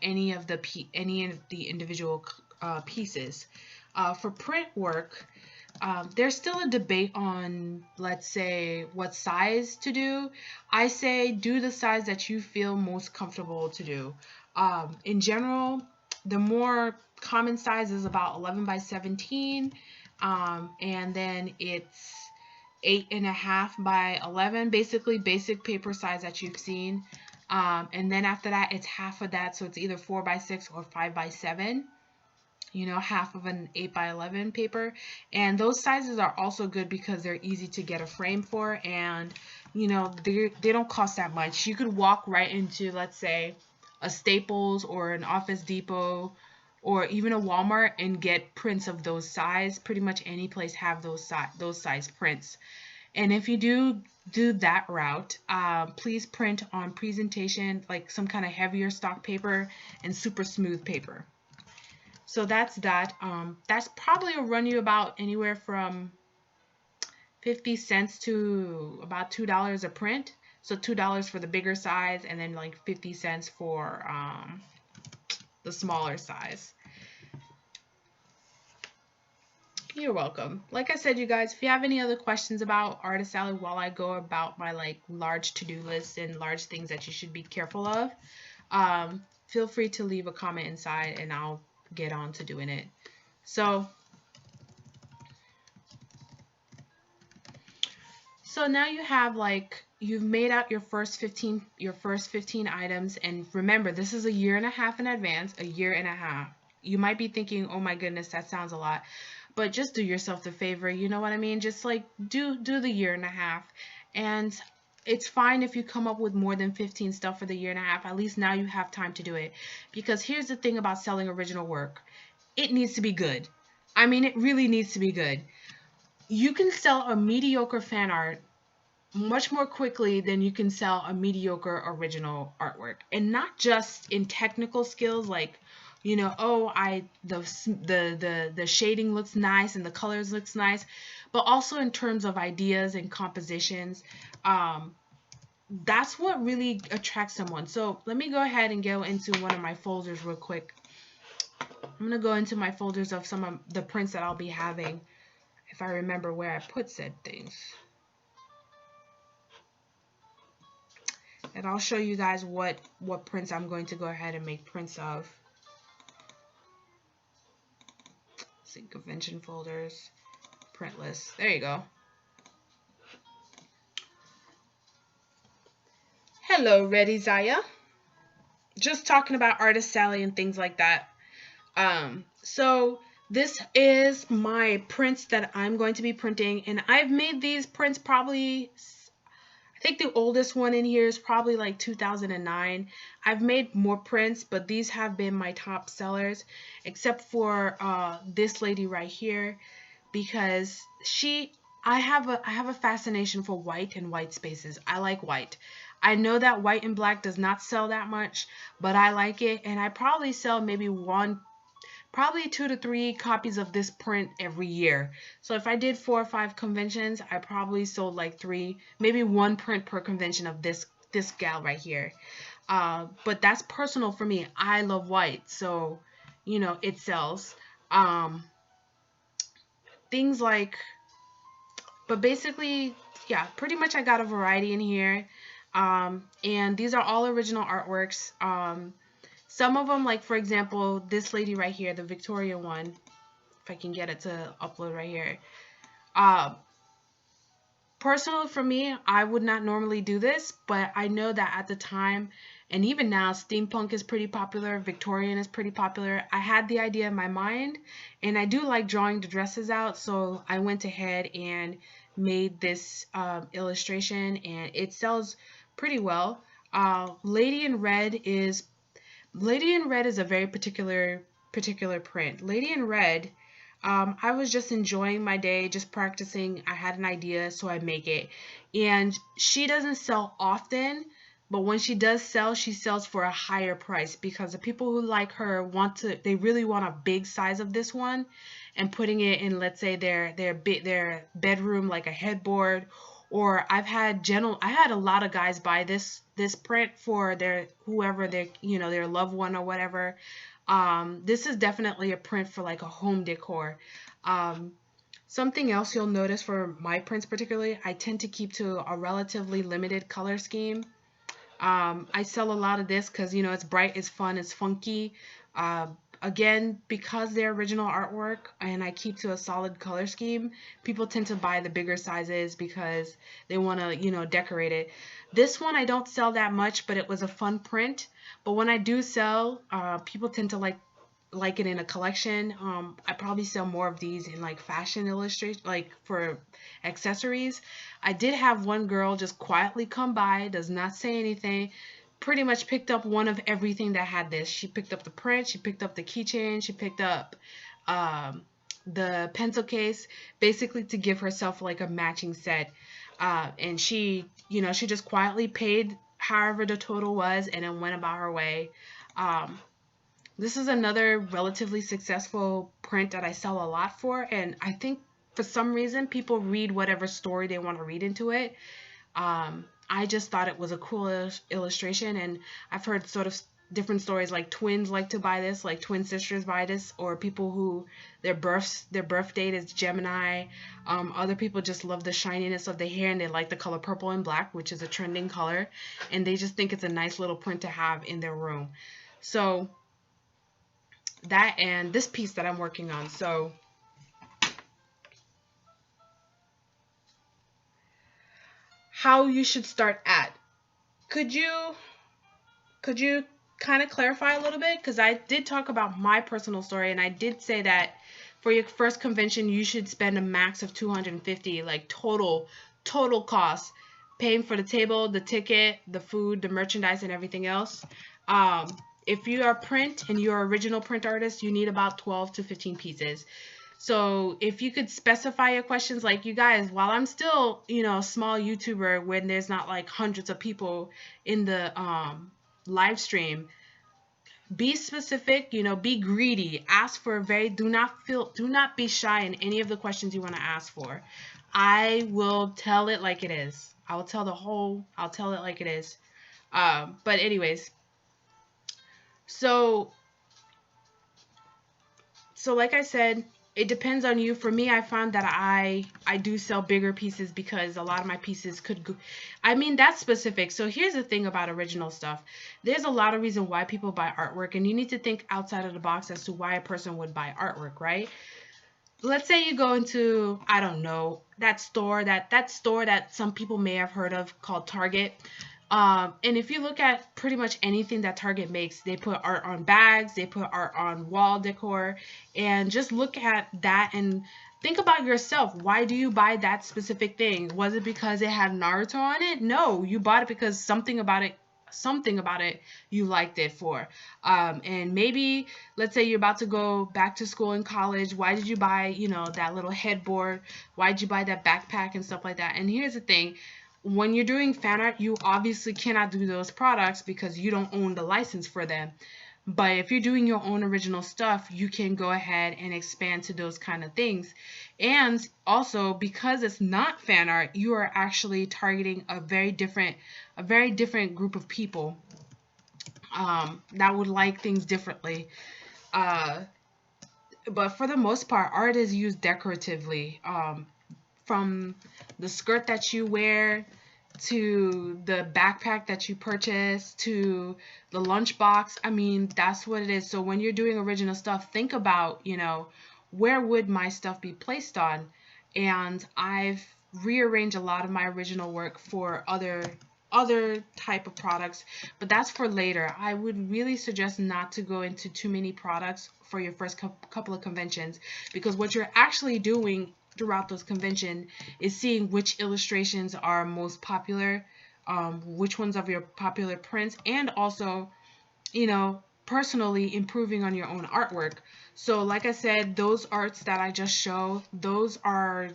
any of the individual pieces. For print work, there's still a debate on, let's say, what size to do. I say do the size that you feel most comfortable to do. In general, the more common size is about 11 by 17. And then it's 8.5 by 11, basically basic paper size that you've seen. And then after that, it's half of that, so it's either 4 by 6 or 5 by 7. Half of an 8 by 11 paper. And those sizes are also good because they're easy to get a frame for, and they don't cost that much. You could walk right into, let's say, a Staples or an Office Depot or even a Walmart and get prints of those size. Pretty much any place have those size prints. And if you do that route, please print on presentation, like some kind of heavier stock paper and super smooth paper. So that's that. That's probably will run you about anywhere from 50 cents to about $2 a print. So $2 for the bigger size, and then like 50 cents for the smaller size. You're welcome. Like I said, you guys, if you have any other questions about Artist Alley while I go about my large to-do list and large things that you should be careful of, feel free to leave a comment inside and I'll get on to doing it. So So now you have like you've made out your first 15 items, and remember this is a year and a half in advance, a year and a half. You might be thinking, "Oh my goodness, that sounds a lot." But just do yourself the favor, you know what I mean? Just like do the year and a half. And it's fine if you come up with more than 15 stuff for the year and a half. At least now you have time to do it. Because here's the thing about selling original work. It needs to be good. I mean, it really needs to be good. You can sell a mediocre fan art much more quickly than you can sell a mediocre original artwork, and not just in technical skills like, you know, oh, the shading looks nice and the colors looks nice, but also in terms of ideas and compositions. That's what really attracts someone. So let me go ahead and go into one of my folders real quick. I'm gonna go into my folders of some of the prints that I'll be having, if I remember where I put said things. And I'll show you guys what prints I'm going to go ahead and make prints of. Let's see, convention folders, print list. There you go. Hello, Ready Zaya. Just talking about Artist Sally and things like that. So this is my prints that I'm going to be printing, and I've made these prints probably, I think the oldest one in here is probably like 2009. I've made more prints, but these have been my top sellers, except for this lady right here, because I have a fascination for white and white spaces. I like white. I know that white and black does not sell that much, but I like it, and I probably sell maybe probably 2 to 3 copies of this print every year. So if I did 4 or 5 conventions, I probably sold like 3, maybe 1 print per convention of this gal right here. But that's personal for me. I love white, so you know it sells. Things like, but basically, yeah, pretty much I got a variety in here. And these are all original artworks. Some of them, like for example, this lady right here, the Victorian one, if I can get it to upload right here. Personally for me, I would not normally do this, but I know that at the time, and even now, steampunk is pretty popular, Victorian is pretty popular. I had the idea in my mind, and I do like drawing the dresses out, so I went ahead and made this illustration, and it sells pretty well. Lady in Red is a very particular print. Lady in Red, I was just enjoying my day, just practicing. I had an idea, so I make it. And she doesn't sell often, but when she does sell, she sells for a higher price because the people who like her they really want a big size of this one, and putting it in, let's say their bedroom, like a headboard. Or I had a lot of guys buy this print for their their loved one or whatever. This is definitely a print for like a home decor. Something else you'll notice for my prints particularly, I tend to keep to a relatively limited color scheme. I sell a lot of this because, you know, it's bright, it's fun, it's funky. Again, because they're original artwork and I keep to a solid color scheme, people tend to buy the bigger sizes because they want to, you know, decorate it. This one I don't sell that much, but it was a fun print. But when I do sell, people tend to like it in a collection. I probably sell more of these in like fashion illustration, like for accessories. I did have one girl just quietly come by, does not say anything, pretty much picked up one of everything that had this. She picked up the print, she picked up the keychain, she picked up the pencil case, basically to give herself like a matching set. And she, you know, she just quietly paid however the total was and then went about her way. This is another relatively successful print that I sell a lot for, and I think for some reason people read whatever story they want to read into it. I just thought it was a cool illustration, and I've heard sort of different stories, like twins like to buy this, like twin sisters buy this, or people who their birth date is Gemini. Other people just love the shininess of the hair and they like the color purple and black, which is a trending color, and they just think it's a nice little print to have in their room. So that and this piece that I'm working on. So how you should start at. Could you kind of clarify a little bit? Because I did talk about my personal story, and I did say that for your first convention, you should spend a max of 250, like total cost, paying for the table, the ticket, the food, the merchandise, and everything else. Um, if you are print and you're original print artist, you need about 12 to 15 pieces. So if you could specify your questions, like, you guys, while I'm still, a small YouTuber when there's not like hundreds of people in the live stream, be specific, be greedy, ask for do not be shy in any of the questions you want to ask for. I will tell it like it is. I'll tell it like it is. But anyways, so like I said, it depends on you. For me, I found that I do sell bigger pieces because a lot of my pieces could go. I mean, that's specific. So here's the thing about original stuff. There's a lot of reason why people buy artwork, and you need to think outside of the box as to why a person would buy artwork, right? Let's say you go into, I don't know, that store that some people may have heard of called Target. And if you look at pretty much anything that Target makes, they put art on bags, they put art on wall decor, and just look at that and think about yourself. Why do you buy that specific thing? Was it because it had Naruto on it? No, you bought it because something about it you liked it for. And maybe, let's say you're about to go back to school in college. Why did you buy, that little headboard? Why did you buy that backpack and stuff like that? And here's the thing. When you're doing fan art, you obviously cannot do those products because you don't own the license for them. But if you're doing your own original stuff, you can go ahead and expand to those kind of things. And also, because it's not fan art, you are actually targeting a very different group of people that would like things differently. But for the most part, art is used decoratively. From the skirt that you wear, to the backpack that you purchase, to the lunchbox. I mean, that's what it is. So when you're doing original stuff, think about, where would my stuff be placed on? And I've rearranged a lot of my original work for other type of products, but that's for later. I would really suggest not to go into too many products for your first couple of conventions, because what you're actually doing throughout those convention is seeing which illustrations are most popular, which ones of your popular prints, and also, personally improving on your own artwork. So like I said, those arts that I just show, those are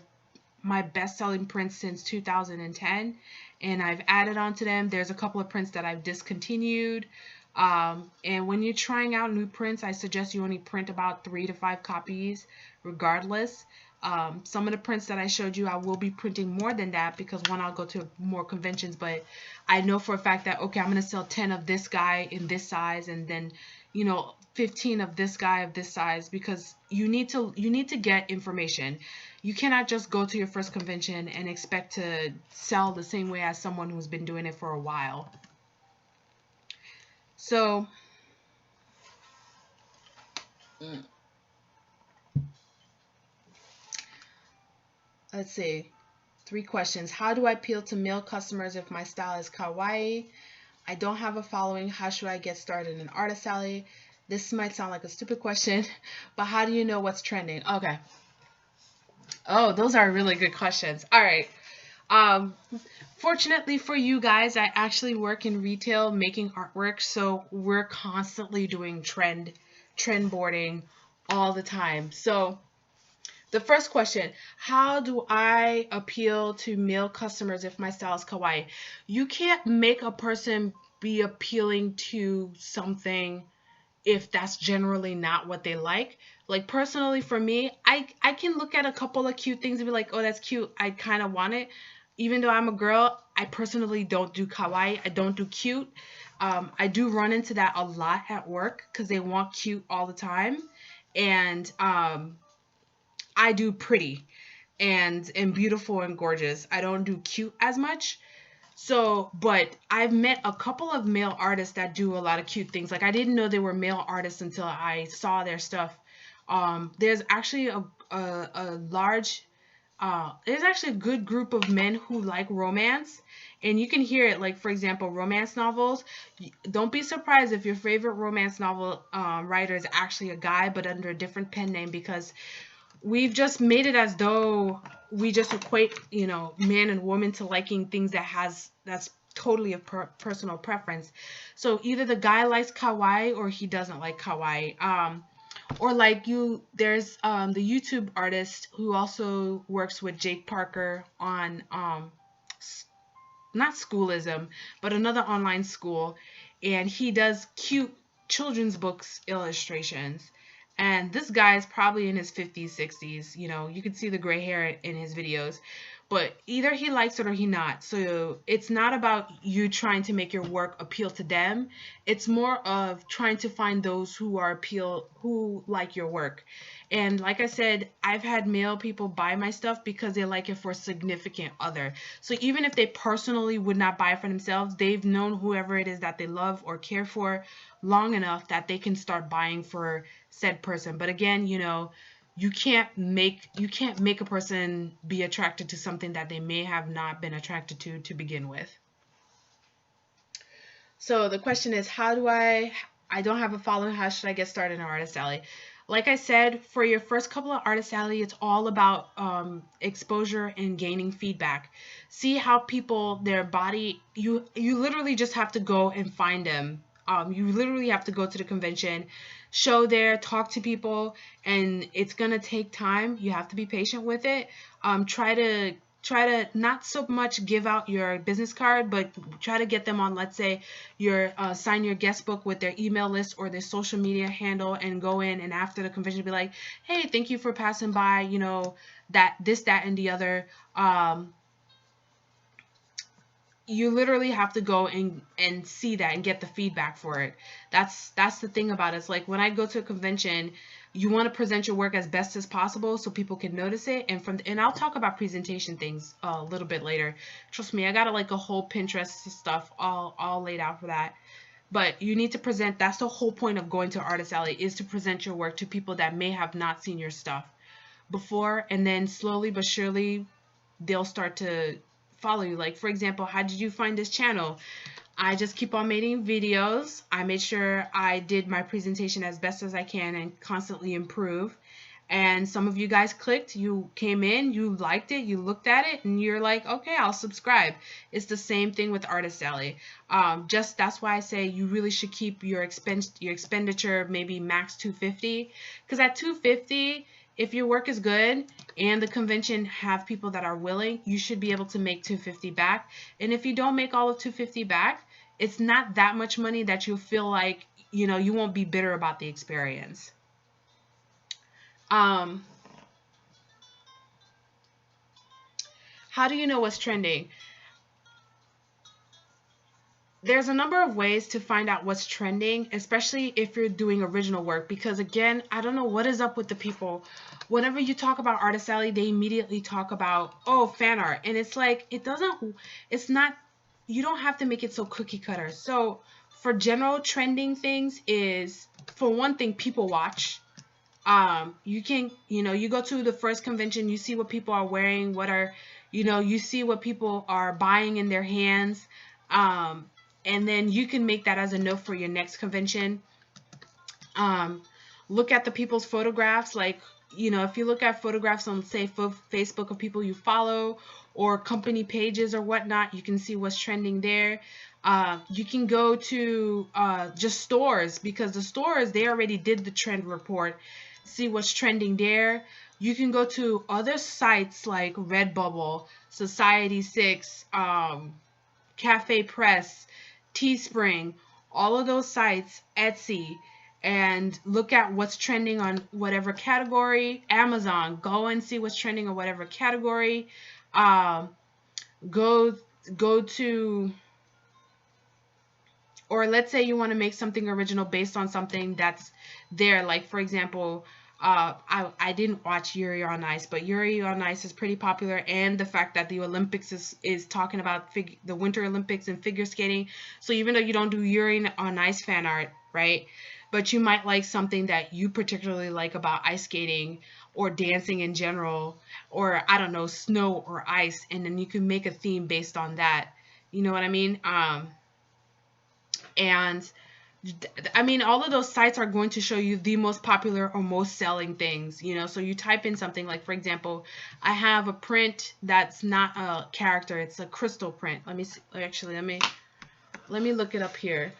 my best-selling prints since 2010, and I've added on to them. There's a couple of prints that I've discontinued. And when you're trying out new prints, I suggest you only print about 3 to 5 copies regardless. Some of the prints that I showed you, I will be printing more than that because, one, I'll go to more conventions, but I know for a fact that, okay, I'm going to sell 10 of this guy in this size, and then, 15 of this guy of this size, because you need to get information. You cannot just go to your first convention and expect to sell the same way as someone who's been doing it for a while. So, let's see. 3 questions. How do I appeal to male customers if my style is kawaii? I don't have a following. How should I get started in Artist Alley? This might sound like a stupid question, but how do you know what's trending? Okay. Oh, those are really good questions. All right. Fortunately for you guys, I actually work in retail making artwork, so we're constantly doing trend boarding all the time. So the first question, how do I appeal to male customers if my style is kawaii? You can't make a person be appealing to something if that's generally not what they like. Like, personally for me, I can look at a couple of cute things and be like, oh, that's cute, I kind of want it. Even though I'm a girl, I personally don't do kawaii. I don't do cute. I do run into that a lot at work because they want cute all the time. And I do pretty and beautiful and gorgeous. I don't do cute as much. So, but I've met a couple of male artists that do a lot of cute things. Like, I didn't know they were male artists until I saw their stuff. There's actually a large there's actually a good group of men who like romance, and you can hear it. Like, for example, romance novels. Don't be surprised if your favorite romance novel writer is actually a guy, but under a different pen name, because we've just made it as though we just equate, man and woman to liking things that's totally a personal preference. So either the guy likes kawaii or he doesn't like kawaii. Or like there's the YouTube artist who also works with Jake Parker on not schoolism, but another online school, and he does cute children's books illustrations. And this guy is probably in his 50s, 60s. You can see the gray hair in his videos. But either he likes it or he not. So it's not about you trying to make your work appeal to them. It's more of trying to find those who like your work. And like I said, I've had male people buy my stuff because they like it for a significant other. So even if they personally would not buy it for themselves, they've known whoever it is that they love or care for long enough that they can start buying for said person. But again, you can't make a person be attracted to something that they may have not been attracted to begin with. So the question is, how do I don't have a following, how should I get started in Artist Alley? Like I said, for your first couple of Artist Alley, it's all about exposure and gaining feedback. See how people, their body, you literally just have to go and find them. You literally have to go to the convention, show there, talk to people, and it's gonna take time. You have to be patient with it. Try to not so much give out your business card, but try to get them on, let's say, your sign your guest book with their email list or their social media handle, and go in and after the convention be like, hey, thank you for passing by, that, this, that, and the other. You literally have to go and see that and get the feedback for it. That's the thing about it. It's like when I go to a convention, you want to present your work as best as possible so people can notice it. And I'll talk about presentation things a little bit later. Trust me, I got like a whole Pinterest stuff all laid out for that. But you need to present. That's the whole point of going to Artist Alley, is to present your work to people that may have not seen your stuff before, and then slowly but surely they'll start to follow you. Like, for example, how did you find this channel? I just keep on making videos. I made sure I did my presentation as best as I can and constantly improve. And some of you guys clicked, you came in, you liked it, you looked at it, and you're like, okay, I'll subscribe. It's the same thing with Artist Alley. Just that's why I say you really should keep your expenditure maybe max $250, because at $250, if your work is good and the convention have people that are willing, you should be able to make $250 back. And if you don't make all of $250 back, it's not that much money that you'll feel like, you won't be bitter about the experience. How do you know what's trending? There's a number of ways to find out what's trending, especially if you're doing original work, because again, I don't know what is up with the people. Whenever you talk about Artist Alley, they immediately talk about, oh, fan art. And it's like, it's not, you don't have to make it so cookie cutter. So for general trending things is, for one thing, people watch. You can, you go to the first convention, you see what people are wearing, you see what people are buying in their hands. And then you can make that as a note for your next convention. Look at the people's photographs. Like, if you look at photographs on, say, Facebook of people you follow or company pages or whatnot, you can see what's trending there. You can go to just stores, because the stores, they already did the trend report. See what's trending there. You can go to other sites like Redbubble, Society6, Cafe Press, Teespring, all of those sites, Etsy, and look at what's trending on whatever category. Amazon, go and see what's trending on whatever category. Go to, or let's say you want to make something original based on something that's there. Like, for example, I didn't watch Yuri on Ice, but Yuri on Ice is pretty popular, and the fact that the Olympics is talking about the Winter Olympics and figure skating. So even though you don't do Yuri on Ice fan art, right? but you might like something that you particularly like about ice skating or dancing in general, or I don't know, snow or ice, and then you can make a theme based on that. You know what I mean? And I mean, all of those sites are going to show you the most popular or most selling things, you know. So you type in something like, for example, I have a print that's not a character, it's a crystal print. Let me see. Actually, let me look it up here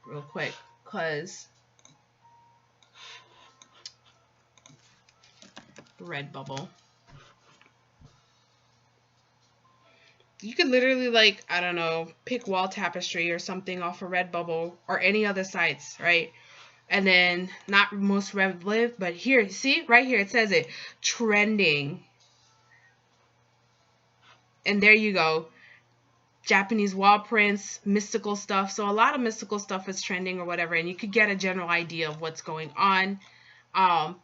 real quick, cause Redbubble. You could literally, like, I don't know, pick wall tapestry or something off of Redbubble or any other sites, right? And then not most relevant, but here, see right here, it says it trending. And there you go. Japanese wall prints, mystical stuff. So a lot of mystical stuff is trending or whatever, and you could get a general idea of what's going on. Um,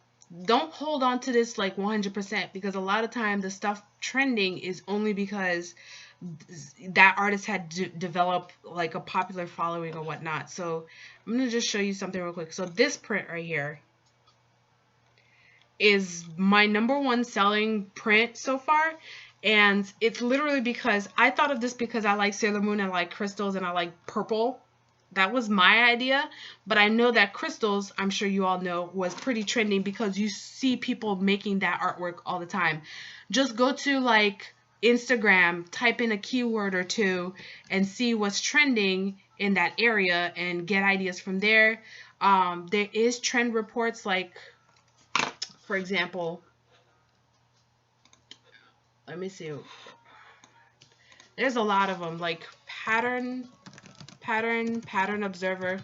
don't hold on to this like 100%, because a lot of time the stuff trending is only because that artist had developed like a popular following or whatnot. So I'm gonna just show you something real quick. So this print right here is my #1 selling print so far, and it's literally because I thought of this because I like Sailor Moon, I like crystals, and I like purple. That was my idea, but I know that crystals, I'm sure you all know, was pretty trending because you see people making that artwork all the time. Just go to like Instagram, type in a keyword or two, and see what's trending in that area and get ideas from there. There is trend reports, like, for example, let me see. There's a lot of them, like pattern observer.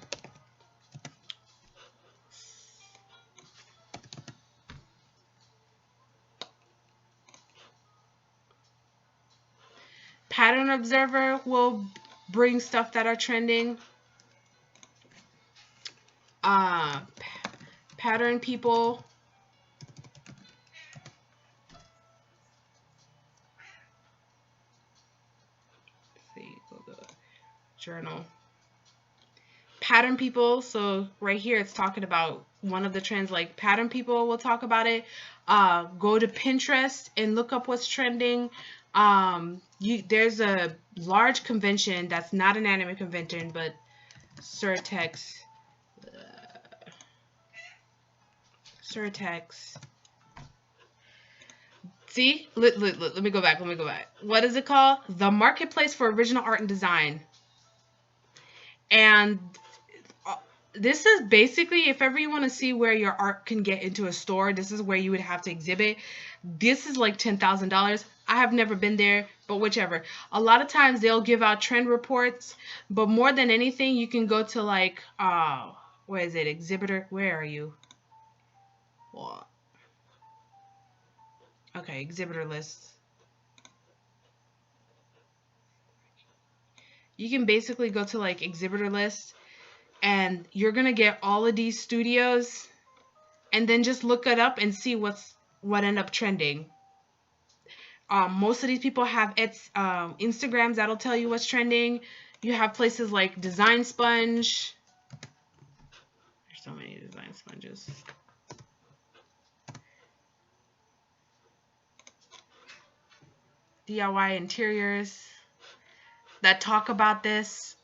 Pattern observer will bring stuff that are trending. Pattern people. Let's see, go to journal. Pattern people. So right here, it's talking about one of the trends. Like pattern people will talk about it. Go to Pinterest and look up what's trending. There's a large convention that's not an anime convention, but Surtex. See, let me go back. What is it called? The Marketplace for Original Art and Design. And this is basically, if ever you want to see where your art can get into a store, this is where you would have to exhibit. This is like $10,000. I have never been there, but whichever. A lot of times they'll give out trend reports, but more than anything, you can go to like, where is it? Exhibitor. Where are you? What? Okay, exhibitor list. You can basically go to like exhibitor list, and you're gonna get all of these studios, and then just look it up and see what end up trending. Most of these people have Instagrams that'll tell you what's trending. You have places like Design Sponge. There's so many Design Sponges. DIY interiors that talk about this.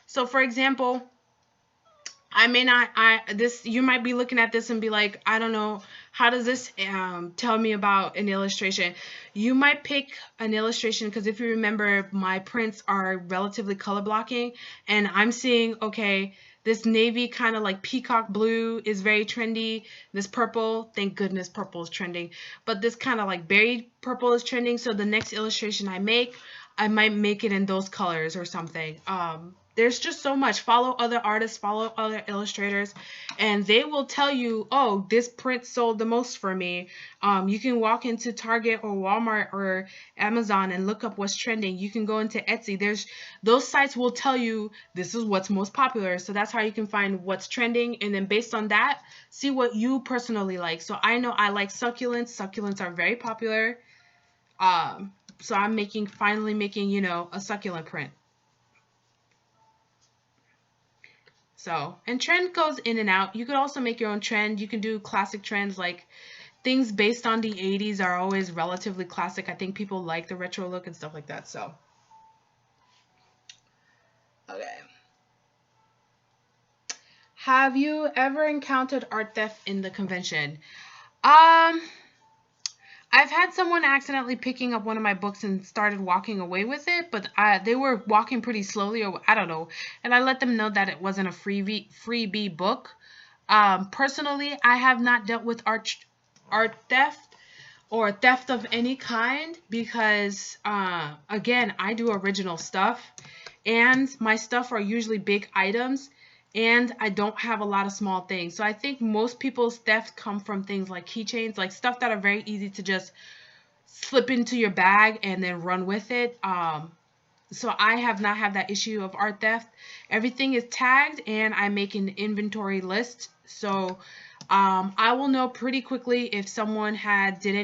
So for example, you might be looking at this and be like, I don't know, how does this tell me about an illustration? You might pick an illustration because if you remember, my prints are relatively color blocking, and I'm seeing, okay, this navy kind of like peacock blue is very trendy. This purple, thank goodness purple is trending, but this kind of like berry purple is trending. So the next illustration I might make it in those colors or something. There's just so much. Follow other artists, follow other illustrators, and they will tell you, oh, this print sold the most for me. You can walk into Target or Walmart or Amazon and look up what's trending. You can go into Etsy. Those sites will tell you this is what's most popular. So that's how you can find what's trending, and then based on that, see what you personally like. So I know I like succulents. Succulents are very popular. So I'm finally making, a succulent print. So, and trend goes in and out. You could also make your own trend. You can do classic trends, like things based on the 80s are always relatively classic. I think people like the retro look and stuff like that. So, okay. Have you ever encountered art theft in the convention? Um, I've had someone accidentally picking up one of my books and started walking away with it, but they were walking pretty slowly, or I don't know. And I let them know that it wasn't a freebie book. Personally, I have not dealt with art theft or theft of any kind because, again, I do original stuff, and my stuff are usually big items, and I don't have a lot of small things. So I think most people's theft come from things like keychains, like stuff that are very easy to just slip into your bag and then run with it. So I have not had that issue of art theft. Everything is tagged, and I make an inventory list. So I will know pretty quickly if someone have done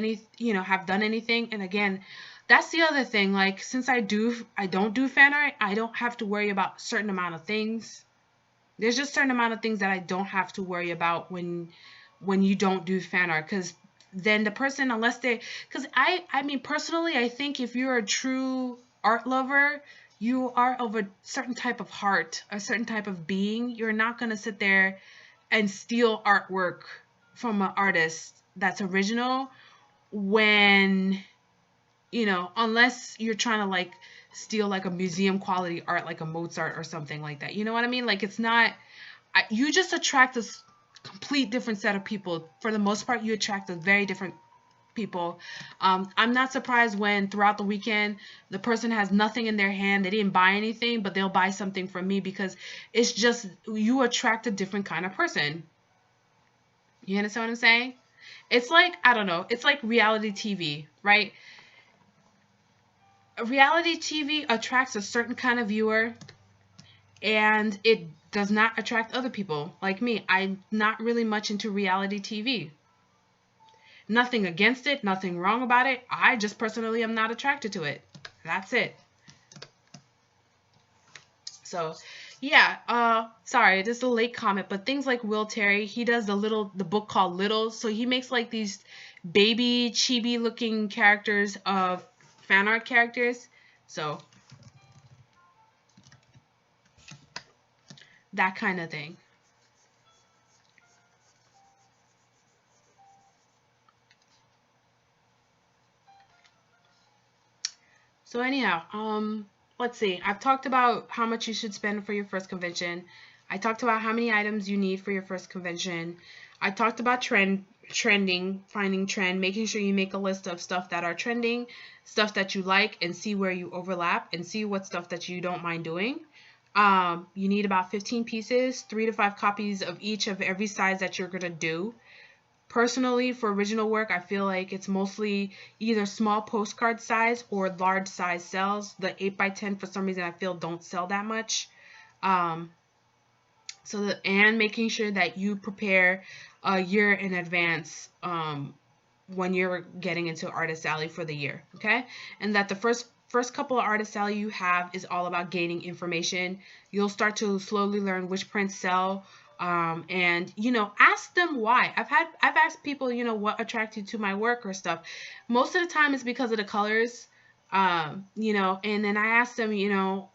anything. And again, that's the other thing. Like, since I don't do fan art, I don't have to worry about a certain amount of things. There's just a certain amount of things that I don't have to worry about when you don't do fan art, because then the person, unless they, because I mean, personally, I think if you're a true art lover, you are of a certain type of heart, a certain type of being. You're not going to sit there and steal artwork from an artist that's original when, unless you're trying to like steal like a museum quality art, like a Mozart or something like that. You know what I mean? Like, it's not, you just attract a complete different set of people. For the most part, you attract a very different people. I'm not surprised when throughout the weekend the person has nothing in their hand, they didn't buy anything, but they'll buy something from me, because it's just, you attract a different kind of person. You understand what I'm saying? It's like, I don't know, it's like reality TV, right? Reality TV attracts a certain kind of viewer, and it does not attract other people. Like me, I'm not really much into reality TV. Nothing against it, nothing wrong about it. I just personally am not attracted to it. That's it. So, yeah, sorry, this is a late comment, but things like Will Terry, he does the book called Little. So he makes like these baby chibi looking characters of fan art characters. So, that kind of thing. So anyhow, let's see. I've talked about how much you should spend for your first convention. I talked about how many items you need for your first convention. I talked about trending, finding trend, making sure you make a list of stuff that are trending, stuff that you like, and see where you overlap, and see what stuff that you don't mind doing. You need about 15 pieces, 3 to 5 copies of each of every size that you're gonna do. Personally, for original work, I feel like it's mostly either small postcard size or large size sells. The 8x10, for some reason, I feel don't sell that much. And making sure that you prepare a year in advance when you're getting into Artist Alley for the year, okay? And that the first couple of Artist Alley you have is all about gaining information. You'll start to slowly learn which prints sell, and ask them why. I've asked people, what attracted you to my work or stuff. Most of the time it's because of the colors, and then I ask them,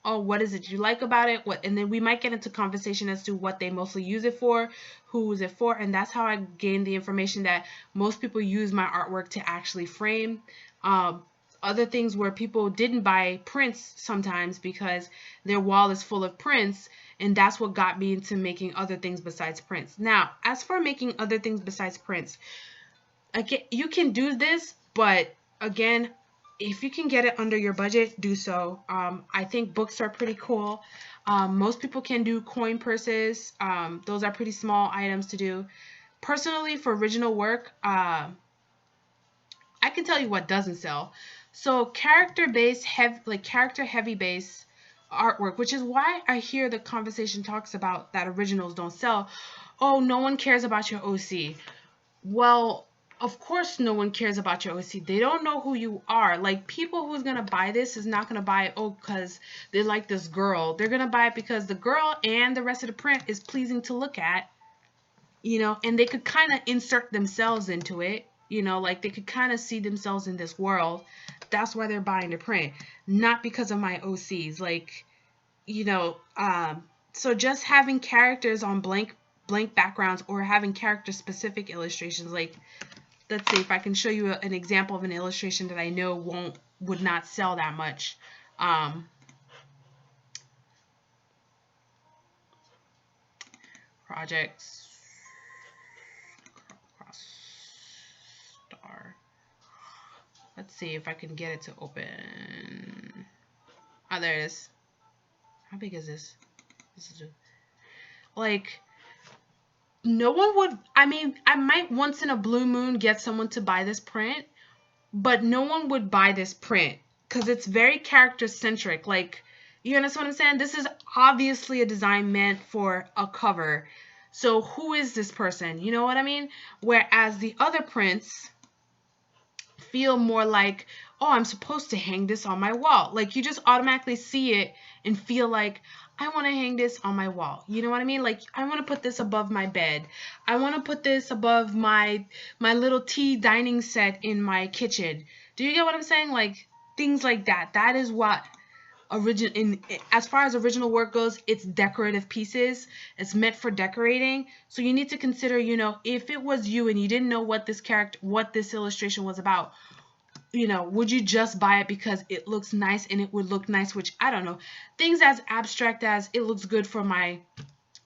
oh, what is it you like about it? And then we might get into conversation as to what they mostly use it for, who is it for, and that's how I gain the information that most people use my artwork to actually frame. Other things where people didn't buy prints sometimes because their wall is full of prints, and that's what got me into making other things besides prints. Now, as for making other things besides prints, again, you can do this, but again, if you can get it under your budget, do so. I think books are pretty cool. Most people can do coin purses. Those are pretty small items to do. Personally, for original work, I can tell you what doesn't sell. So character heavy base artwork, which is why I hear the conversation talks about that originals don't sell. Oh, no one cares about your OC. Well, of course no one cares about your OC. They don't know who you are. Like, people who's gonna buy this is not gonna buy it, oh, because they like this girl. They're gonna buy it because the girl and the rest of the print is pleasing to look at, you know, and they could kind of insert themselves into it, you know, like they could kind of see themselves in this world. That's why they're buying the print, not because of my OCs. Like, you know, so just having characters on blank backgrounds, or having character specific illustrations, like, let's see if I can show you an example of an illustration that I know would not sell that much. Projects, star. Let's see if I can get it to open. Oh, there it is. How big is this? This is like, no one would, I mean, I might once in a blue moon get someone to buy this print, but no one would buy this print because it's very character centric. Like, you understand what I'm saying? This is obviously a design meant for a cover. So who is this person? You know what I mean? Whereas the other prints feel more like, oh, I'm supposed to hang this on my wall. Like, you just automatically see it and feel like, I want to hang this on my wall. You know what I mean? Like, I want to put this above my bed. I want to put this above my little tea dining set in my kitchen. Do you get what I'm saying? Like, things like that. That is what as far as original work goes, it's decorative pieces. It's meant for decorating. So you need to consider, you know, if it was you and you didn't know what this illustration was about, you know, would you just buy it because it looks nice and it would look nice, which, I don't know, things as abstract as it looks good for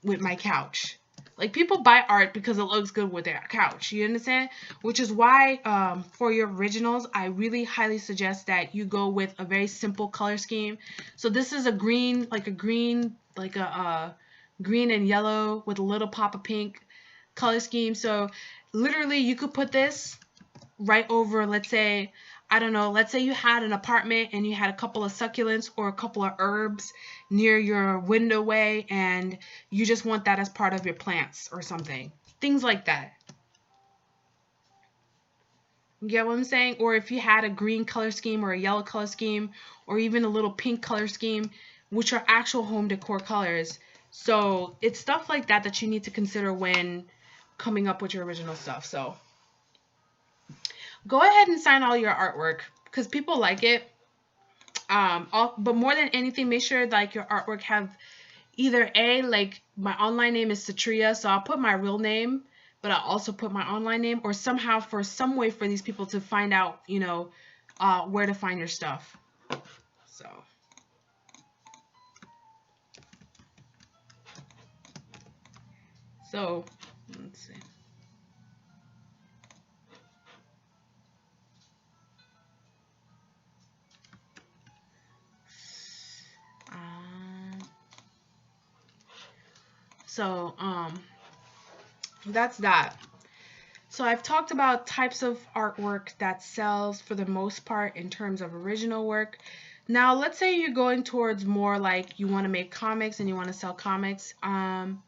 with my couch. Like, people buy art because it looks good with their couch, you understand? Which is why for your originals, I really highly suggest that you go with a very simple color scheme. So this is a green, like a green and yellow with a little pop of pink color scheme. So literally you could put this right over, let's say, I don't know, let's say you had an apartment and you had a couple of succulents or a couple of herbs near your window way, and you just want that as part of your plants or something. Things like that. You get what I'm saying? Or if you had a green color scheme or a yellow color scheme or even a little pink color scheme, which are actual home decor colors. So it's stuff like that that you need to consider when coming up with your original stuff. So go ahead and sign all your artwork because people like it. But more than anything, make sure like your artwork have either like my online name is Satria, so I'll put my real name, but I'll also put my online name, or somehow for some way for these people to find out, you know, where to find your stuff. So let's see. That's that. So I've talked about types of artwork that sells for the most part in terms of original work. Now, let's say you're going towards more like you want to make comics and you want to sell comics. I'm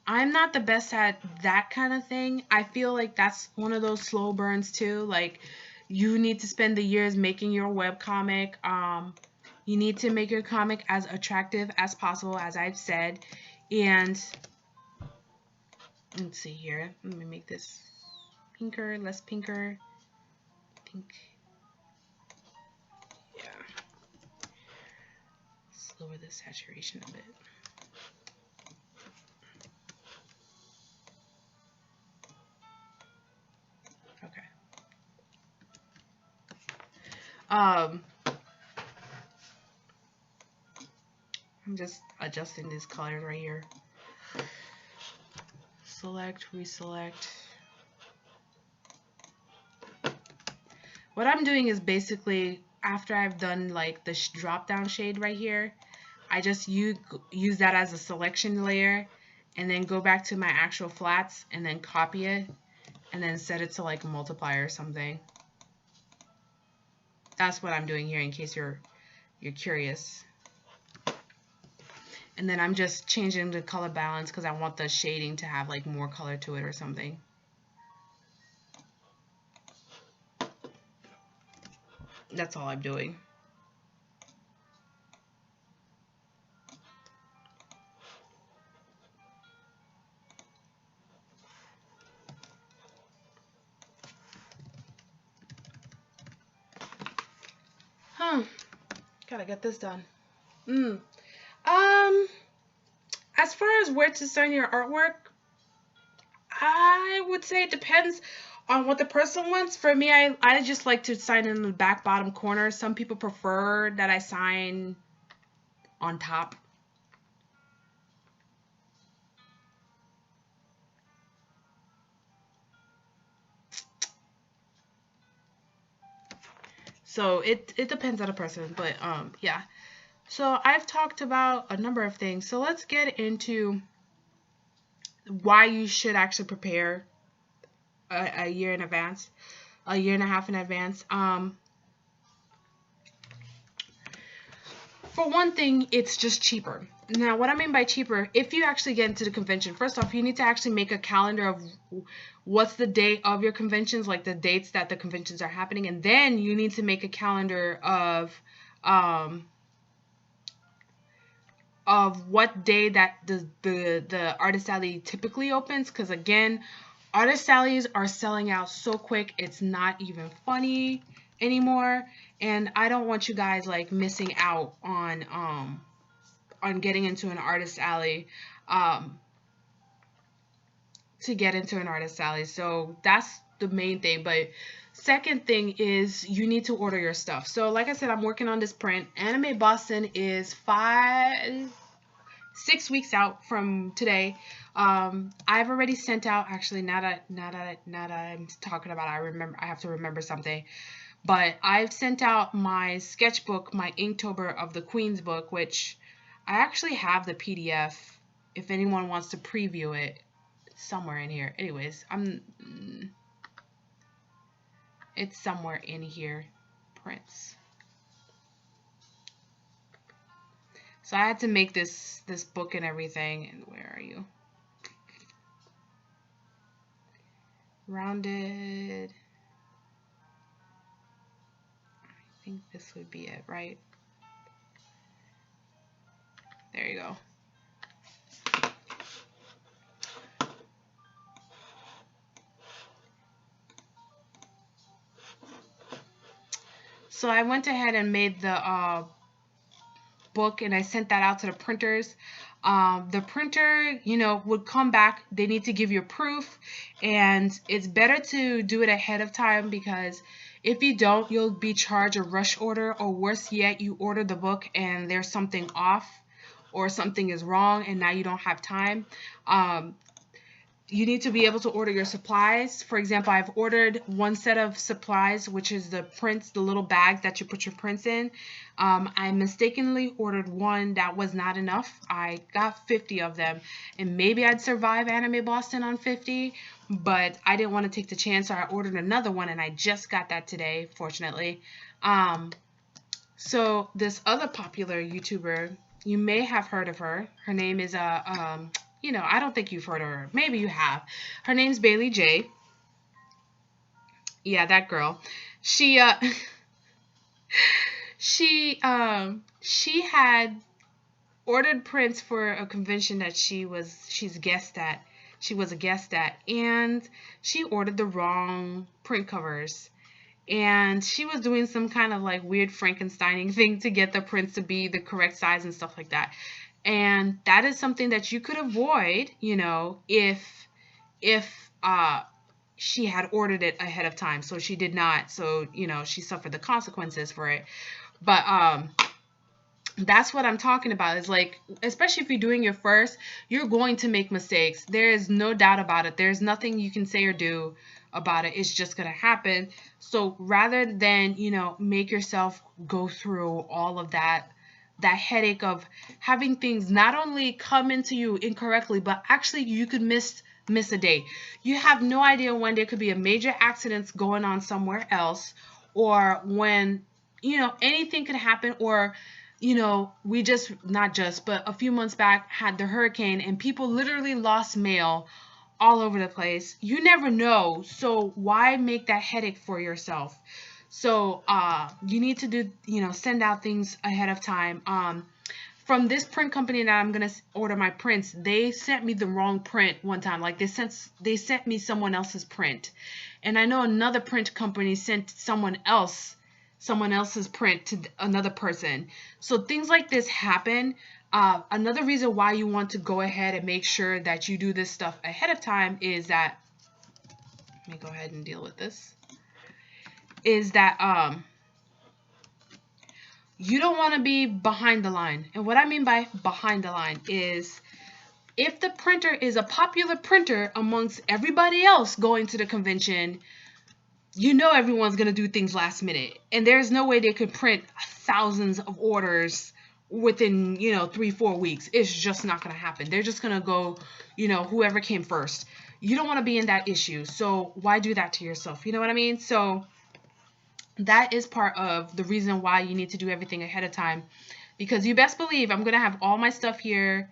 not the best at that kind of thing. I feel like that's one of those slow burns too. Like, you need to spend the years making your webcomic. You need to make your comic as attractive as possible, as I've said. And let's see here. Let me make this pinker, less pinker. Pink. Yeah. Let's lower the saturation a bit. Okay. I'm just adjusting these colors right here. Select, reselect. What I'm doing is basically, after I've done like the drop down shade right here, I just use that as a selection layer and then go back to my actual flats and then copy it and then set it to like a multiplier or something. That's what I'm doing here in case you're curious. And then I'm just changing the color balance because I want the shading to have like more color to it or something. That's all I'm doing. Huh. Gotta get this done. Um, as far as where to sign your artwork, I would say it depends on what the person wants. For me, I just like to sign in the back bottom corner. Some people prefer that I sign on top. So it depends on the person, but yeah. So I've talked about a number of things. So let's get into why you should actually prepare a year in advance, a year and a half in advance. For one thing, it's just cheaper. Now, what I mean by cheaper, if you actually get into the convention, first off, you need to actually make a calendar of what's the date of your conventions, like the dates that the conventions are happening, and then you need to make a calendar of what day that the artist alley typically opens, because again, artist alleys are selling out so quick, it's not even funny anymore, and I don't want you guys like missing out on getting into an artist alley, to get into an artist alley. So that's the main thing. But second thing is you need to order your stuff. So like I said, I'm working on this print. Anime Boston is 6 weeks out from today. I've already sent out, actually, now that I'm talking about it, I have to remember something. But I've sent out my sketchbook, my Inktober of the Queen's book, which I actually have the PDF if anyone wants to preview it somewhere in here. Anyways, it's somewhere in here. Prints. So I had to make this book and everything. And where are you? Rounded. I think this would be it, right? There you go. So I went ahead and made the book, and I sent that out to the printers. The printer, would come back. They need to give you proof, and it's better to do it ahead of time, because if you don't, you'll be charged a rush order, or worse yet, you order the book and there's something off or something is wrong and now you don't have time. You need to be able to order your supplies. For example, I've ordered one set of supplies, which is the prints, the little bag that you put your prints in. I mistakenly ordered one that was not enough. I got 50 of them, and maybe I'd survive Anime Boston on 50, but I didn't want to take the chance, so I ordered another one, and I just got that today, fortunately. So this other popular YouTuber, you may have heard of her. Her name is I don't think you've heard of her. Maybe you have. Her name's Bailey J. Yeah, that girl. She she had ordered prints for a convention that she was a guest at, and she ordered the wrong print covers. And she was doing some kind of like weird Frankensteining thing to get the prints to be the correct size and stuff like that. And that is something that you could avoid, if she had ordered it ahead of time. So she did not. So, she suffered the consequences for it. But that's what I'm talking about, is like, especially if you're doing your first, you're going to make mistakes. There is no doubt about it. There's nothing you can say or do about it. It's just going to happen. So rather than, make yourself go through all of that headache of having things not only come into you incorrectly, but actually you could miss a day. You have no idea when there could be a major accident going on somewhere else, or when, anything could happen, or we just, not just, but a few months back had the hurricane and people literally lost mail all over the place. You never know. So why make that headache for yourself? So you need to do, send out things ahead of time. From this print company that I'm gonna order my prints, they sent me the wrong print one time. Like they sent me someone else's print, and I know another print company sent someone else's print to another person. So things like this happen. Another reason why you want to go ahead and make sure that you do this stuff ahead of time is that, let me go ahead and deal with this, is that you don't want to be behind the line. And what I mean by behind the line is, if the printer is a popular printer amongst everybody else going to the convention, everyone's going to do things last minute. And there's no way they could print thousands of orders within, 3-4 weeks. It's just not going to happen. They're just going to go, whoever came first. You don't want to be in that issue. So why do that to yourself? You know what I mean? So that is part of the reason why you need to do everything ahead of time. Because you best believe I'm going to have all my stuff here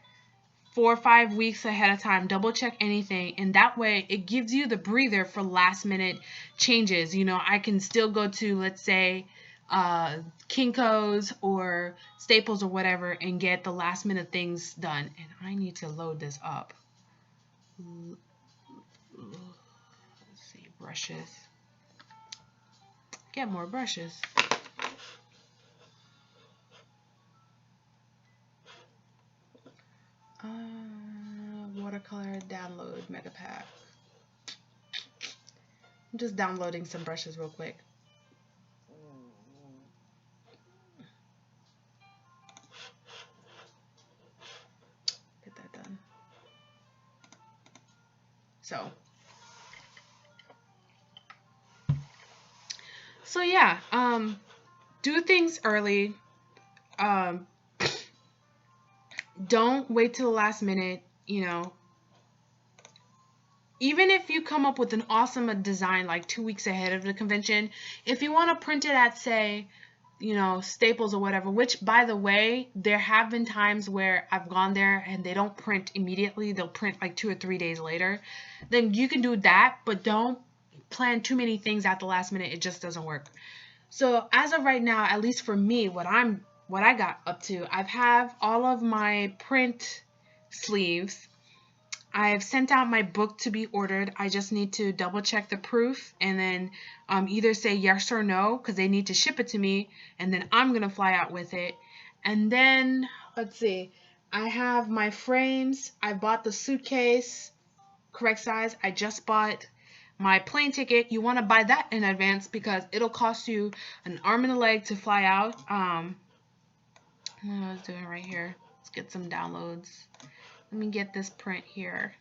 4 or 5 weeks ahead of time. Double check anything, and that way it gives you the breather for last minute changes. I can still go to, let's say, Kinko's or Staples or whatever and get the last minute things done. And I need to load this up. Let's see, brushes. Get more brushes. Watercolor download mega pack. I'm just downloading some brushes real quick. Get that done. So yeah, do things early. Don't wait till the last minute. Even if you come up with an awesome design like 2 weeks ahead of the convention, if you want to print it at, say, Staples or whatever, which, by the way, there have been times where I've gone there and they don't print immediately. They'll print like 2 or 3 days later. Then you can do that, but don't plan too many things at the last minute. It just doesn't work. So as of right now, at least for me, what I got up to, I've have all of my print sleeves. I've sent out my book to be ordered. I just need to double check the proof and then either say yes or no, because they need to ship it to me, and then I'm going to fly out with it. And then, let's see, I have my frames. I bought the suitcase, correct size. I just bought my plane ticket. You want to buy that in advance because it'll cost you an arm and a leg to fly out. What I was doing right here. Let's get some downloads. Let me get this print here.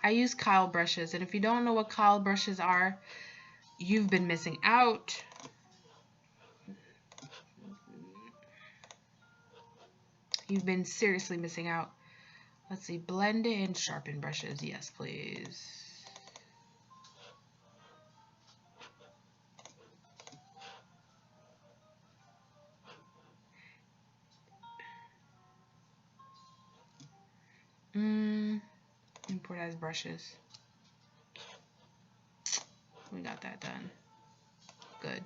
I use Kyle brushes, and if you don't know what Kyle brushes are, you've been missing out. You've been seriously missing out. Let's see, blend and sharpen brushes. Yes, please. Import as brushes. We got that done. Good.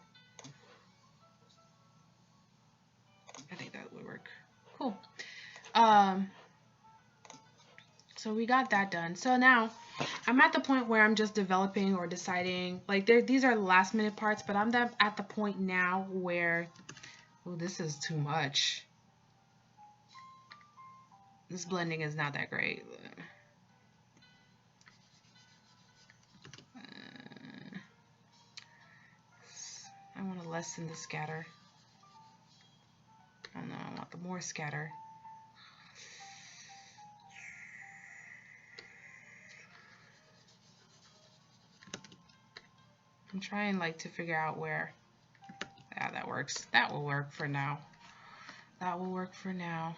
I think that would work. Cool. So we got that done. So now I'm at the point where I'm just developing or deciding, like, these are last minute parts, but I'm at the point now where, oh, this is too much. This blending is not that great. I want to lessen the scatter. Oh no, I want the more scatter. I'm trying to figure out where. Yeah, that works. That will work for now. That will work for now.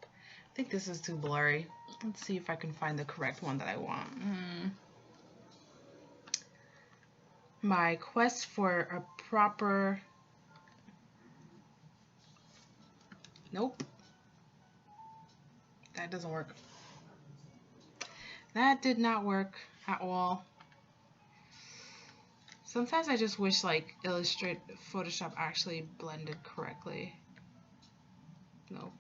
I think this is too blurry. Let's see if I can find the correct one that I want. My quest for a proper... Nope. That doesn't work. That did not work at all. Sometimes I just wish like Photoshop actually blended correctly. No.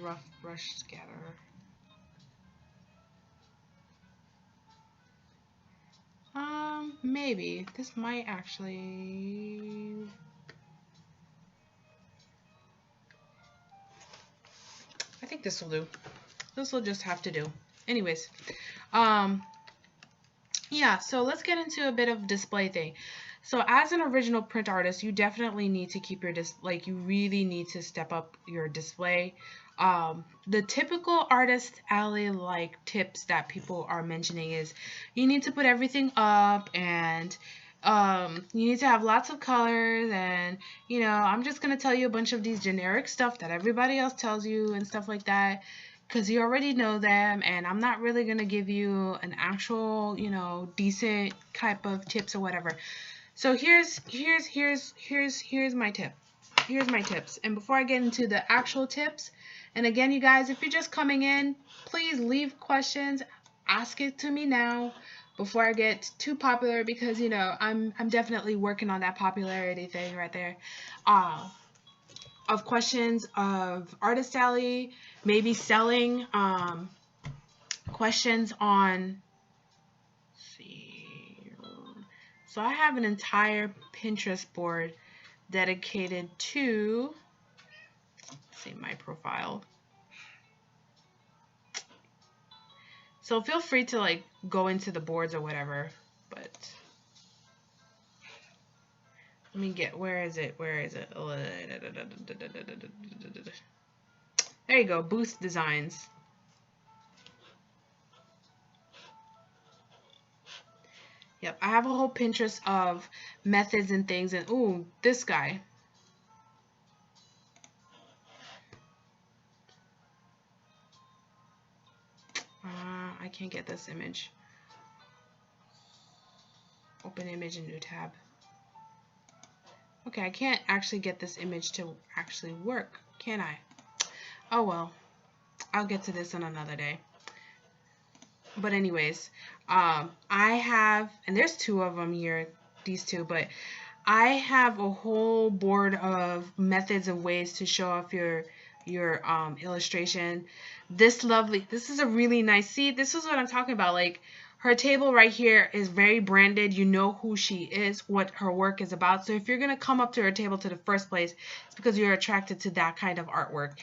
Rough brush scatter. Maybe. This might actually... I think this will do. This will just have to do. Anyways, yeah, so let's get into a bit of display thing. So as an original print artist, you definitely need to keep your you really need to step up your display. The typical artist alley like tips that people are mentioning is you need to put everything up, and you need to have lots of colors, and you know, I'm just gonna tell you a bunch of these generic stuff that everybody else tells you and stuff like that, because you already know them, and I'm not really gonna give you an actual, you know, decent type of tips or whatever. So here's my tip. Here's my tips. And before I get into the actual tips, and again, you guys, if you're just coming in, please leave questions. Ask it to me now before I get too popular, because you know I'm definitely working on that popularity thing right there. Of questions of Artist Alley, maybe selling, questions on, let's see. So I have an entire Pinterest board dedicated to, let's see, my profile. So feel free to like go into the boards or whatever, but let me get, where is it? Where is it? There you go, Boost Designs. Yep, I have a whole Pinterest of methods and things, and ooh, this guy. I can't get this image. Open image in new tab. Okay, I can't actually get this image to actually work, can I? Oh well, I'll get to this on another day. But anyways, I have, and there's two of them here, these two, but I have a whole board of methods and ways to show off your illustration. This is a really nice, see, this is what I'm talking about. Like, her table right here is very branded. You know who she is, what her work is about. So if you're gonna come up to her table to the first place, it's because you're attracted to that kind of artwork.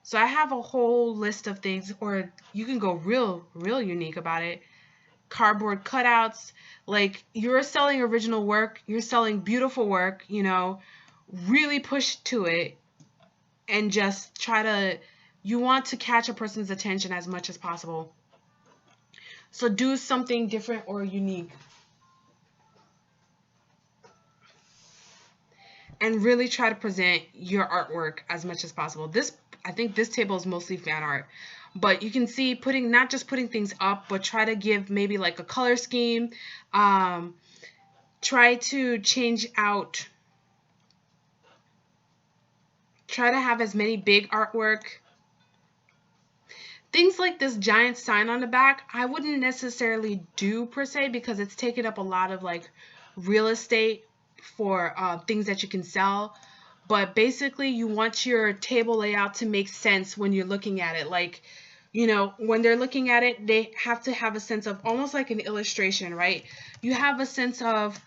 So I have a whole list of things, or you can go real unique about it. Cardboard cutouts, like, you're selling original work, you're selling beautiful work, you know, really push to it and just try to, you want to catch a person's attention as much as possible. So do something different or unique. And really try to present your artwork as much as possible. I think this table is mostly fan art. But you can see not just putting things up, but try to give maybe like a color scheme. Try to change out. Try to have as many big artwork. Things like this giant sign on the back, I wouldn't necessarily do per se, because it's taken up a lot of like real estate for things that you can sell. But basically, you want your table layout to make sense when you're looking at it. Like, you know, when they're looking at it, they have to have a sense of almost like an illustration, right? You have a sense of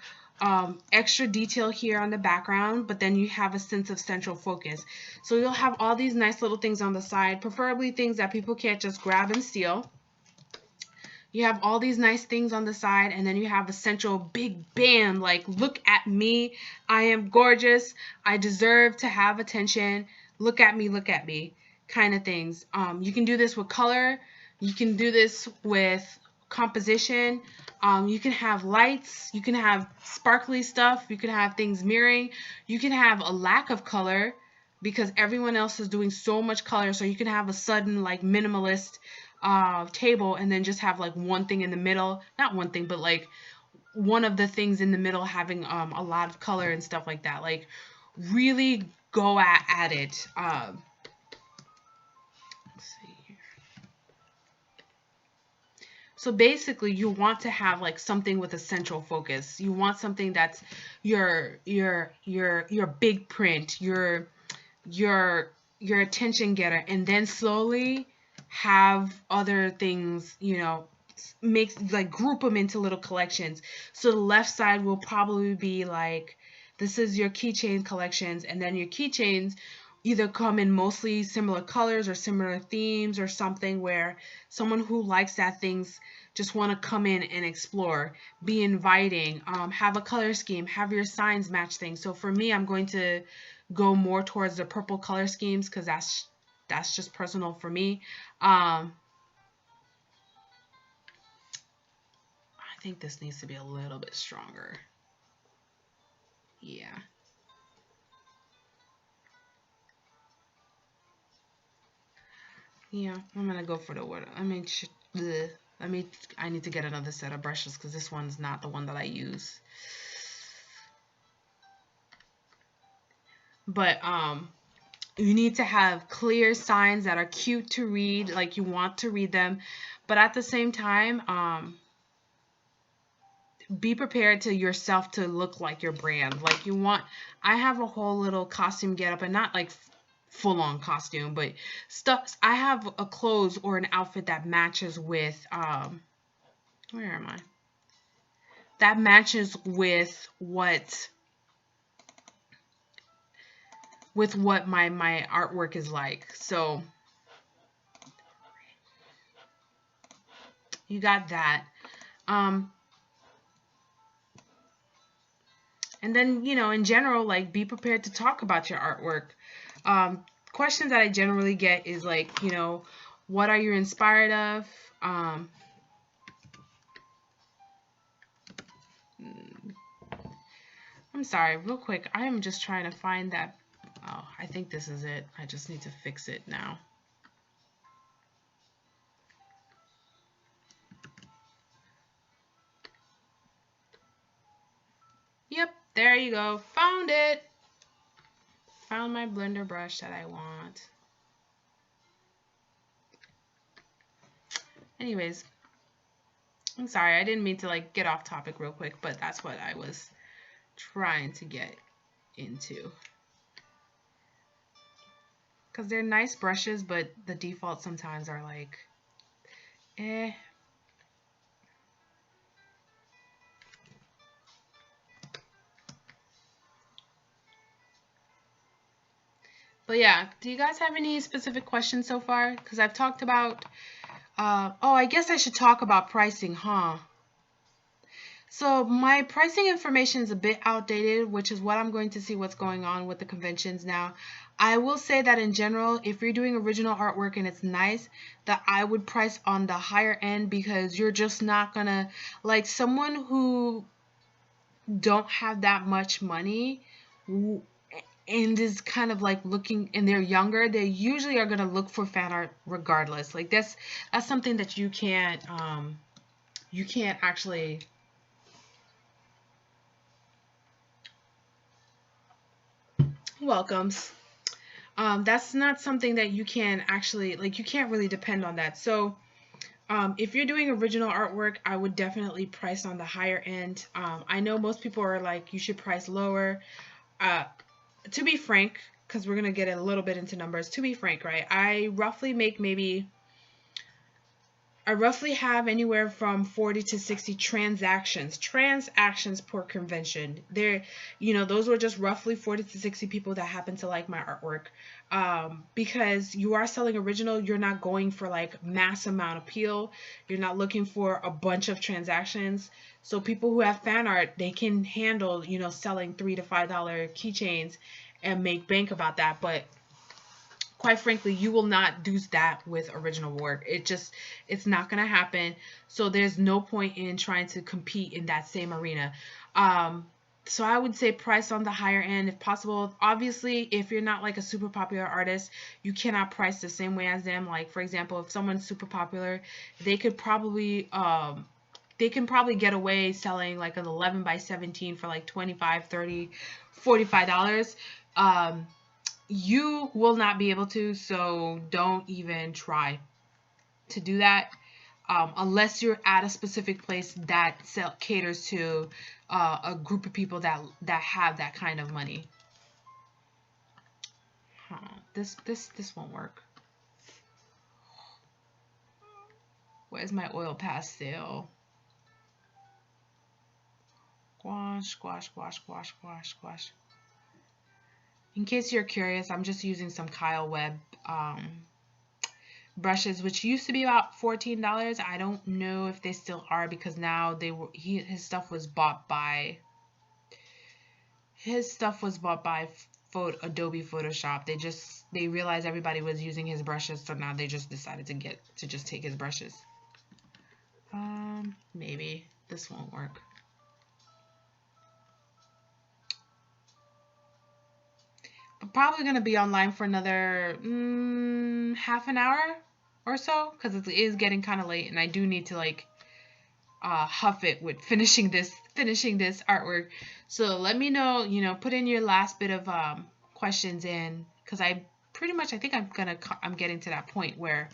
extra detail here on the background, but then you have a sense of central focus. So you'll have all these nice little things on the side, preferably things that people can't just grab and steal. You have all these nice things on the side, and then you have a central big bam, like, look at me, I am gorgeous, I deserve to have attention, look at me, kind of things. You can do this with color, you can do this with composition, you can have lights, you can have sparkly stuff, you can have things mirroring, you can have a lack of color because everyone else is doing so much color, so you can have a sudden like minimalist table, and then just have like one thing in the middle, not one thing, but like one of the things in the middle having a lot of color and stuff like that. Like, really go at it. Let's see here. So basically, you want to have like something with a central focus. You want something that's your big print, your attention getter, and then slowly have other things, you know, make like group them into little collections. So the left side will probably be like, this is your keychain collections, and then your keychains either come in mostly similar colors or similar themes or something where someone who likes that things just want to come in and explore, be inviting, have a color scheme, have your signs match things. So for me, I'm going to go more towards the purple color schemes because that's just personal for me. I think this needs to be a little bit stronger. Yeah. Yeah, I'm gonna go for the water. I need to get another set of brushes because this one's not the one that I use. But you need to have clear signs that are cute to read, like you want to read them, but at the same time, be prepared to yourself to look like your brand. Like you want, I have a whole little costume getup, and not like full on costume, but stuff. I have a clothes or an outfit that matches with where am I? That matches with what my artwork is like. So you got that. And then, you know, in general, like, be prepared to talk about your artwork. Questions that I generally get is like, you know, what are you inspired of? I'm sorry, real quick. I am just trying to find that. Oh, I think this is it. I just need to fix it now. Yep, there you go. Found it. Found my blender brush that I want. Anyways, I'm sorry. I didn't mean to like get off topic real quick, but that's what I was trying to get into. Because they're nice brushes, but the default sometimes are like, eh. But yeah, do you guys have any specific questions so far? Because I've talked about, oh, I guess I should talk about pricing, huh? So my pricing information is a bit outdated, which is what I'm going to see what's going on with the conventions now. I will say that in general, if you're doing original artwork and it's nice, that I would price on the higher end because you're just not gonna, like someone who don't have that much money and is kind of like looking, and they're younger, they usually are gonna look for fan art regardless. Like that's something that you can't actually welcomes. That's not something that you can actually, like, you can't really depend on that. So if you're doing original artwork, I would definitely price on the higher end. I know most people are like, you should price lower. To be frank, because we're going to get a little bit into numbers, to be frank, right, I roughly have anywhere from 40 to 60 transactions per convention. There, you know, those were just roughly 40 to 60 people that happen to like my artwork. Because you are selling original, you're not going for like mass amount appeal. You're not looking for a bunch of transactions. So people who have fan art, they can handle, you know, selling $3 to $5 keychains and make bank about that. But quite frankly, you will not do that with original work. It's not going to happen. So there's no point in trying to compete in that same arena. So I would say price on the higher end if possible. Obviously, if you're not like a super popular artist, you cannot price the same way as them. Like, for example, if someone's super popular, they can probably get away selling like an 11 by 17 for like $25, $30, $45. you will not be able to, so don't even try to do that. Unless you're at a specific place that caters to a group of people that have that kind of money. This won't work. Where's my oil pastel? Squash, squash, squash, squash, squash, squash. In case you're curious, I'm just using some Kyle Webb brushes, which used to be about $14. I don't know if they still are, because now his stuff was bought by Adobe Photoshop. They realized everybody was using his brushes, so now they just decided to just take his brushes. Maybe this won't work. I'm probably gonna be online for another half an hour or so, because it is getting kind of late, and I do need to like huff it with finishing this artwork. So let me know, put in your last bit of questions in, because I think I'm getting to that point where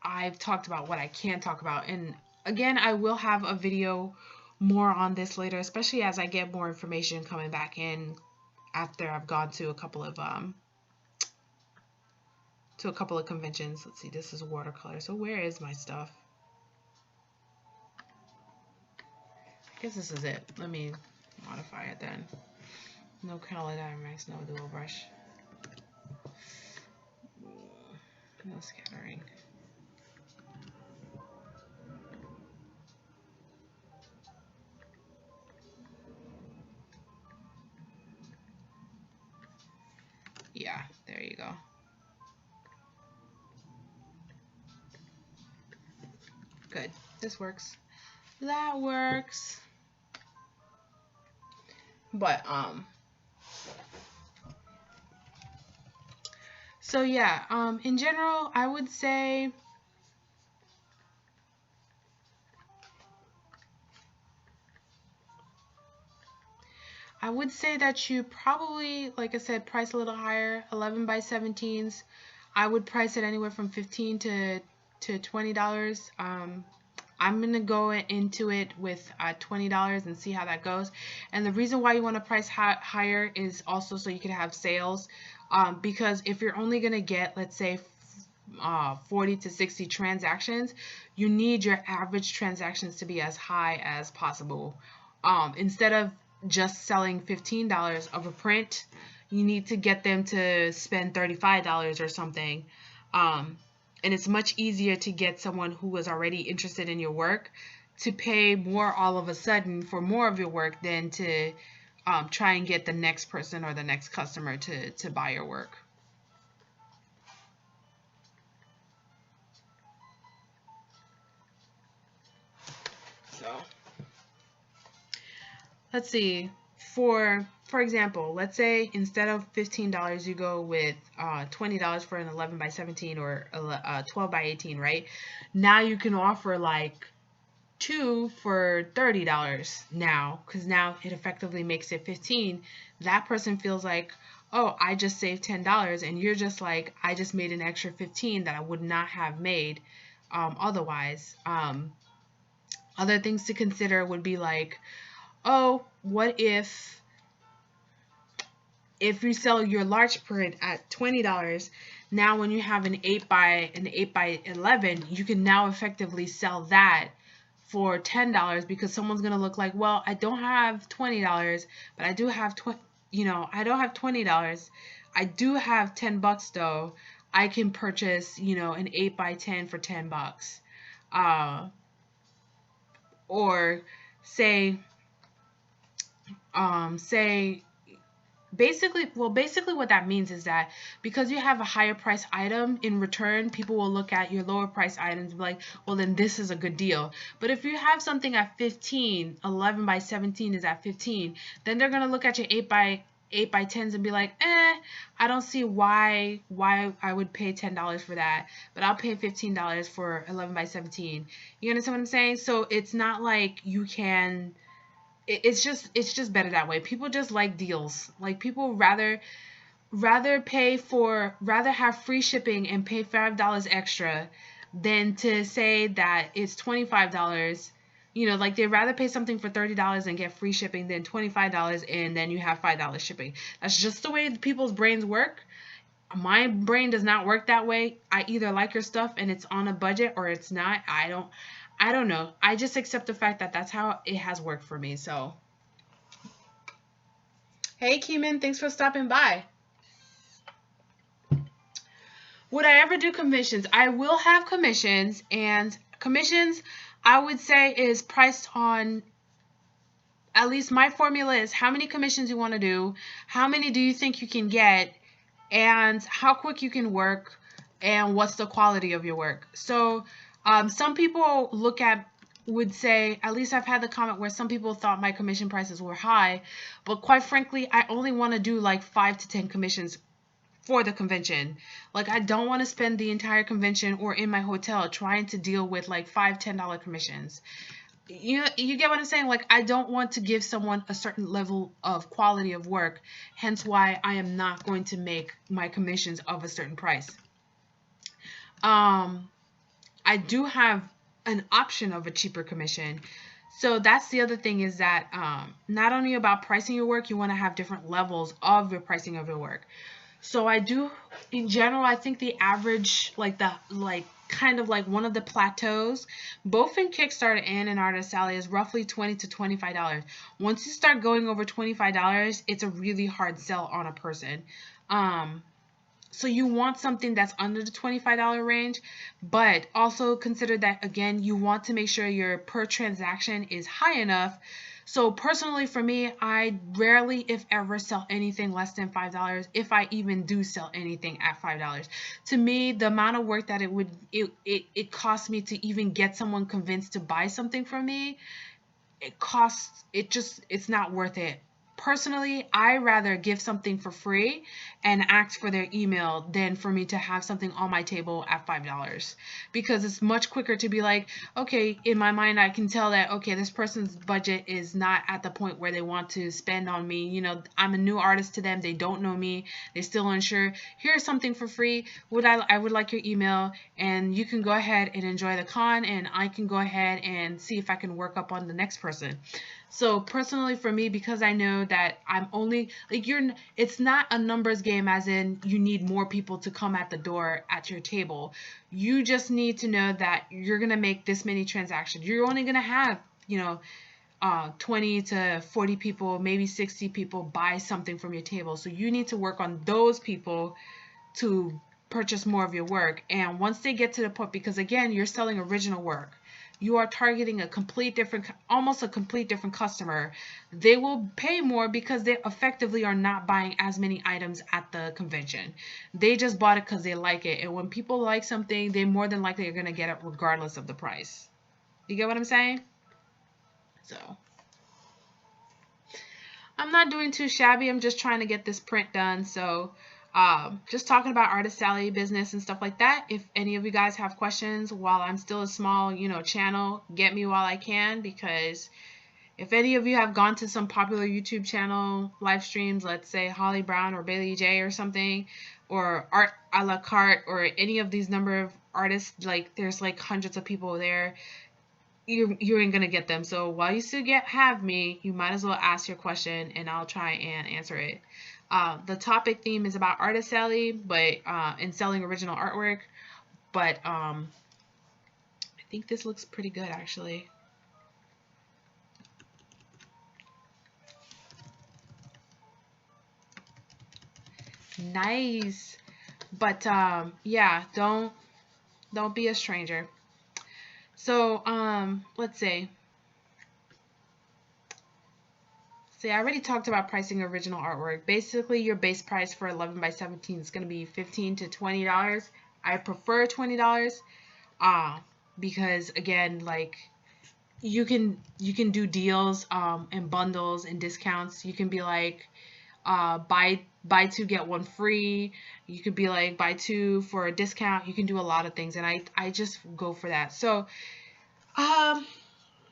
I've talked about what I can talk about. And again, I will have a video more on this later, especially as I get more information coming back in after I've gone to a couple of conventions. Let's see, this is watercolor. So where is my stuff? I guess this is it. Let me modify it then. No color Dynamax, no dual brush. No scattering. Yeah, there you go. Good. This works. That works. But so yeah, in general, I would say that you probably, like I said, price a little higher. 11 by 17s, I would price it anywhere from $15 to $20. I'm going to go into it with $20 and see how that goes. And the reason why you want to price higher is also so you can have sales. Because if you're only going to get, let's say, 40 to 60 transactions, you need your average transactions to be as high as possible. Instead of just selling $15 of a print, you need to get them to spend $35 or something. And it's much easier to get someone who is already interested in your work to pay more all of a sudden for more of your work than to try and get the next person or the next customer to buy your work. So let's see. For example, let's say instead of $15, you go with $20 for an 11 by 17 or 12 by 18, right? Now you can offer like 2 for $30 now, because now it effectively makes it 15. That person feels like, oh, I just saved $10, and you're just like, I just made an extra 15 that I would not have made otherwise. Other things to consider would be like, oh, what if you sell your large print at $20, now when you have an 8 by 11, you can now effectively sell that for $10, because someone's going to look like, well, I don't have $20, but I do have I don't have $20. I do have $10 though. I can purchase, an 8 by 10 for $10. Or say basically what that means is that because you have a higher price item, in return people will look at your lower price items and be like, well, then this is a good deal. But if you have something at 15, 11 by 17 is at 15, then they're going to look at your 8 by 10s and be like, I don't see why I would pay $10 for that, but I'll pay $15 for 11 by 17. You understand what I'm saying? So it's not like you can, it's just better that way. People just like deals. Like, people rather, rather have free shipping and pay $5 extra than to say that it's $25. You know, like they'd rather pay something for $30 and get free shipping than $25 and then you have $5 shipping. That's just the way people's brains work. My brain does not work that way. I either like your stuff and it's on a budget or it's not. I don't know. I just accept the fact that that's how it has worked for me. So, hey Keeman, thanks for stopping by. Would I ever do commissions? I will have commissions, and commissions I would say is priced on, at least my formula is how many commissions you want to do, how many do you think you can get, and how quick you can work, and what's the quality of your work. So some people would say, at least I've had the comment where some people thought my commission prices were high, but quite frankly, I only want to do like 5 to 10 commissions for the convention. Like, I don't want to spend the entire convention or in my hotel trying to deal with like $5-10 commissions. You get what I'm saying? Like, I don't want to give someone a certain level of quality of work, hence why I am not going to make my commissions of a certain price. I do have an option of a cheaper commission. So that's the other thing, is that not only about pricing your work, you want to have different levels of your pricing of your work. So I do, in general, I think the average, kind of like one of the plateaus, both in Kickstarter and in Artist Alley, is roughly $20 to $25. Once you start going over $25, it's a really hard sell on a person. So you want something that's under the $25 range, but also consider that, again, you want to make sure your per transaction is high enough. So personally for me, I rarely, if ever, sell anything less than $5, if I even do sell anything at $5. To me, the amount of work that it costs me to even get someone convinced to buy something from me, it's not worth it. Personally, I rather give something for free and ask for their email than for me to have something on my table at $5, because it's much quicker to be like, okay, in my mind, I can tell that, okay, this person's budget is not at the point where they want to spend on me. You know, I'm a new artist to them. They don't know me. They're still unsure. Here's something for free. I would like your email, and you can go ahead and enjoy the con, and I can go ahead and see if I can work up on the next person. So personally for me, because I know that I'm only, like, it's not a numbers game as in you need more people to come at the door at your table. You just need to know that you're going to make this many transactions. You're only going to have, 20 to 40 people, maybe 60 people buy something from your table. So you need to work on those people to purchase more of your work. And once they get to the point, because again, you're selling original work, you are targeting almost a complete different customer. They will pay more because they effectively are not buying as many items at the convention. They just bought it because they like it. And when people like something, they more than likely are going to get it regardless of the price. You get what I'm saying? So I'm not doing too shabby. I'm just trying to get this print done. So just talking about Artist Alley business and stuff like that. If any of you guys have questions while I'm still a small, channel, get me while I can, because if any of you have gone to some popular YouTube channel live streams, let's say Holly Brown or Bailey J or something, or Art a la carte, or any of these number of artists, like there's like hundreds of people there, you ain't gonna get them. So while you still have me, you might as well ask your question and I'll try and answer it. The topic theme is about Artist Alley, but in selling original artwork. But I think this looks pretty good, actually. Nice. But yeah, don't be a stranger. So let's see. See, I already talked about pricing original artwork. Basically, your base price for 11 by 17 is going to be $15 to $20. I prefer $20 because, again, like, you can do deals and bundles and discounts. You can be like, buy two get one free. You could be like, buy two for a discount. You can do a lot of things, and I just go for that. So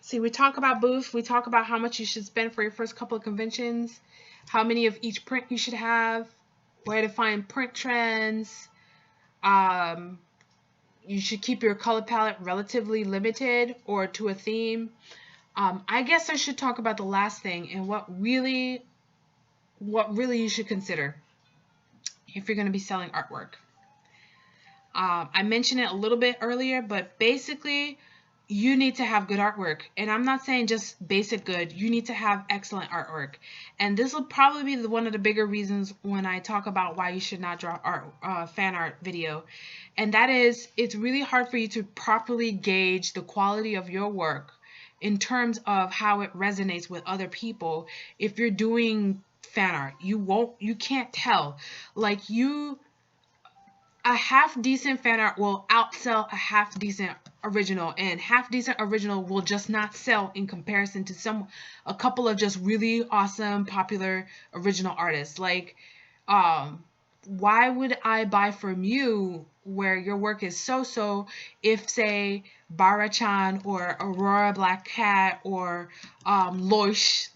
see, we talk about booth, we talk about how much you should spend for your first couple of conventions, how many of each print you should have, where to find print trends. You should keep your color palette relatively limited or to a theme. I guess I should talk about the last thing and what really you should consider if you're going to be selling artwork. I mentioned it a little bit earlier, but basically, you need to have good artwork. And I'm not saying just basic good. You need to have excellent artwork. And this will probably be one of the bigger reasons when I talk about why you should not draw fan art video. And that is, it's really hard for you to properly gauge the quality of your work in terms of how it resonates with other people. If you're doing fan art, you can't tell. Like, a half decent fan art will outsell a half decent original, and half decent original will just not sell in comparison to a couple of just really awesome popular original artists. Like, why would I buy from you where your work is so if, say, Bara-chan or Aurora Black Cat or Loish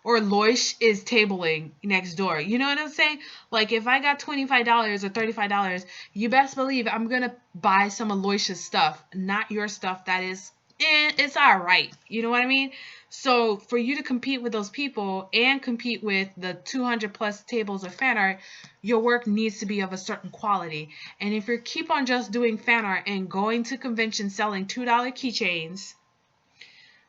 or Loish is tabling next door? You know what I'm saying? Like, if I got $25 or $35, you best believe I'm gonna buy some of Loish's stuff, not your stuff that is, it's all right. You know what I mean? So for you to compete with those people and compete with the 200 plus tables of fan art, your work needs to be of a certain quality. And if you keep on just doing fan art and going to conventions selling $2 keychains,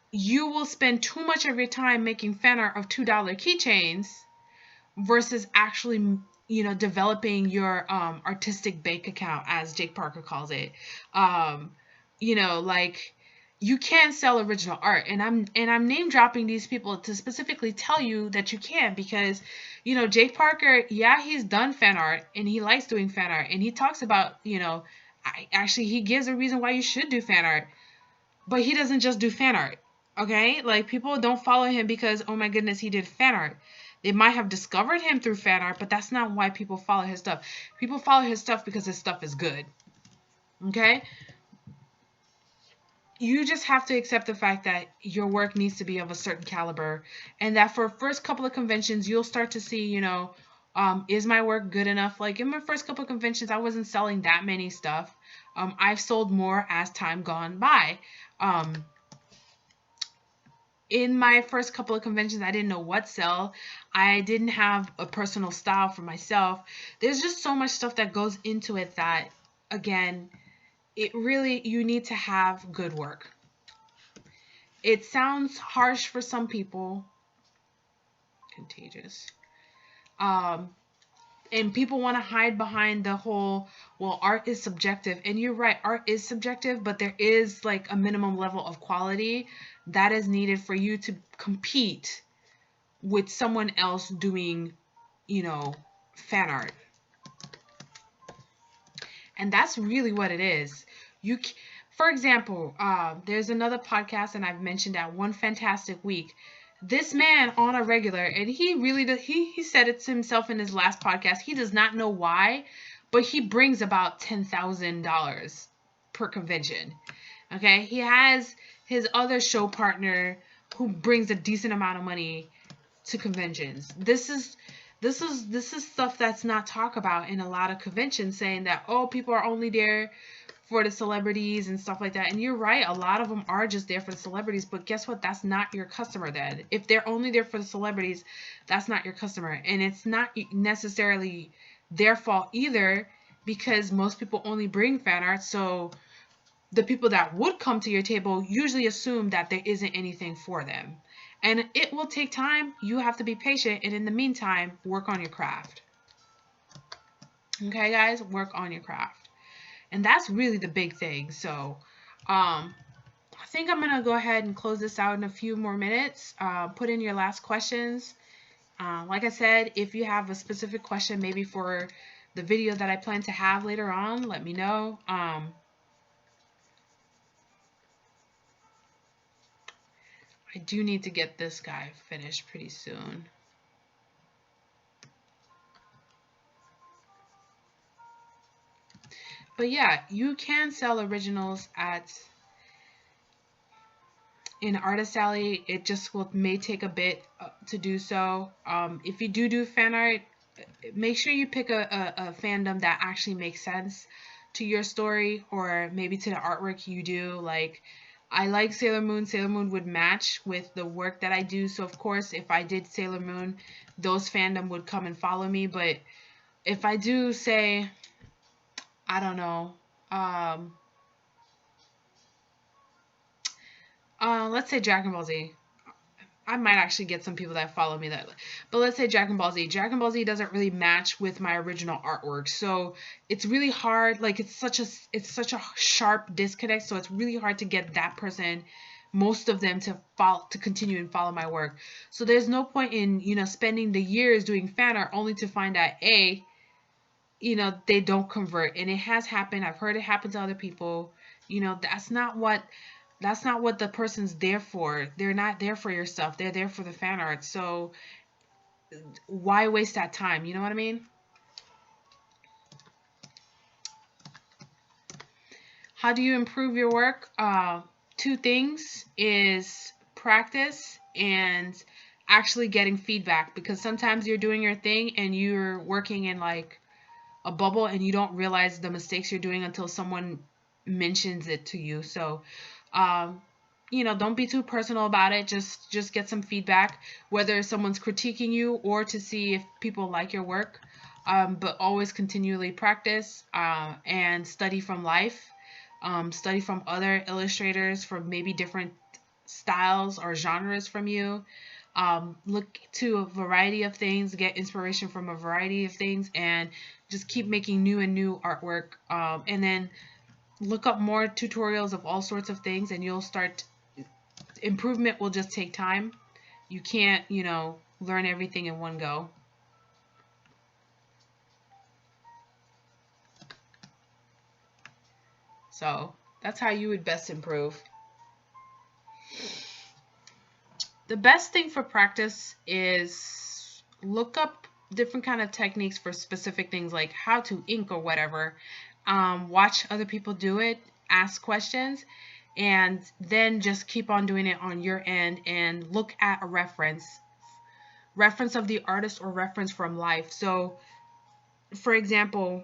you will spend too much of your time making fan art of $2 keychains versus actually, developing your artistic bank account, as Jake Parker calls it. Like, you can sell original art, and I'm name dropping these people to specifically tell you that you can, because Jake Parker, yeah, he's done fan art and he likes doing fan art, and he talks about, he gives a reason why you should do fan art, but he doesn't just do fan art. Okay, like, people don't follow him because, oh my goodness, he did fan art. They might have discovered him through fan art, but that's not why people follow his stuff. People follow his stuff because his stuff is good. Okay? You just have to accept the fact that your work needs to be of a certain caliber, and that for first couple of conventions, you'll start to see, is my work good enough? Like, in my first couple of conventions, I wasn't selling that many stuff. I've sold more as time gone by. In my first couple of conventions, I didn't know what sell. I didn't have a personal style for myself. There's just so much stuff that goes into it that, again, you need to have good work. It sounds harsh for some people. Contagious. And people want to hide behind the whole, well, art is subjective. And you're right, art is subjective, but there is like a minimum level of quality that is needed for you to compete with someone else doing, fan art. And that's really what it is. For example, there's another podcast, and I've mentioned that, One Fantastic Week. This man on a regular, and he really does, he said it to himself in his last podcast. He does not know why, but he brings about $10,000 per convention. Okay, he has his other show partner who brings a decent amount of money to conventions. This is stuff that's not talked about in a lot of conventions, saying that, oh, people are only there for the celebrities and stuff like that. And you're right, a lot of them are just there for the celebrities, but guess what? That's not your customer then. If they're only there for the celebrities, that's not your customer. And it's not necessarily their fault either, because most people only bring fan art, so the people that would come to your table usually assume that there isn't anything for them. And it will take time. You have to be patient, and in the meantime, work on your craft. Okay, guys? Work on your craft. And that's really the big thing. So, I think I'm going to go ahead and close this out in a few more minutes. Put in your last questions. Like I said, if you have a specific question, maybe for the video that I plan to have later on, let me know. I do need to get this guy finished pretty soon. But yeah, you can sell originals at in Artist Alley, it just may take a bit to do so. If you do fan art, make sure you pick a fandom that actually makes sense to your story, or maybe to the artwork you do. Like, I like Sailor Moon. Sailor Moon would match with the work that I do. So of course, if I did Sailor Moon, those fandom would come and follow me. But if I do, say, I don't know, let's say Dragon Ball Z. I might actually get some people that follow me that, but let's say Dragon Ball Z. Dragon Ball Z doesn't really match with my original artwork, so it's really hard. Like, it's such a sharp disconnect, so it's really hard to get that person, most of them, to continue and follow my work. So there's no point in spending the years doing fan art only to find out they don't convert. And it has happened. I've heard it happen to other people. That's not what the person's there for. They're not there for your stuff. They're there for the fan art. So why waste that time? You know what I mean? How do you improve your work? Two things is practice and actually getting feedback, because sometimes you're doing your thing and you're working in like a bubble and you don't realize the mistakes you're doing until someone mentions it to you. So don't be too personal about it. Just get some feedback, whether someone's critiquing you or to see if people like your work. But always continually practice and study from life. Study from other illustrators from maybe different styles or genres from you. Look to a variety of things, get inspiration from a variety of things, and just keep making new and new artwork. And then look up more tutorials of all sorts of things, and you'll start. Improvement will just take time. You can't, learn everything in one go. So that's how you would best improve. The best thing for practice is look up different kind of techniques for specific things, like how to ink or whatever. Watch other people do it, ask questions, and then just keep on doing it on your end, and look at a reference of the artist or reference from life. So for example,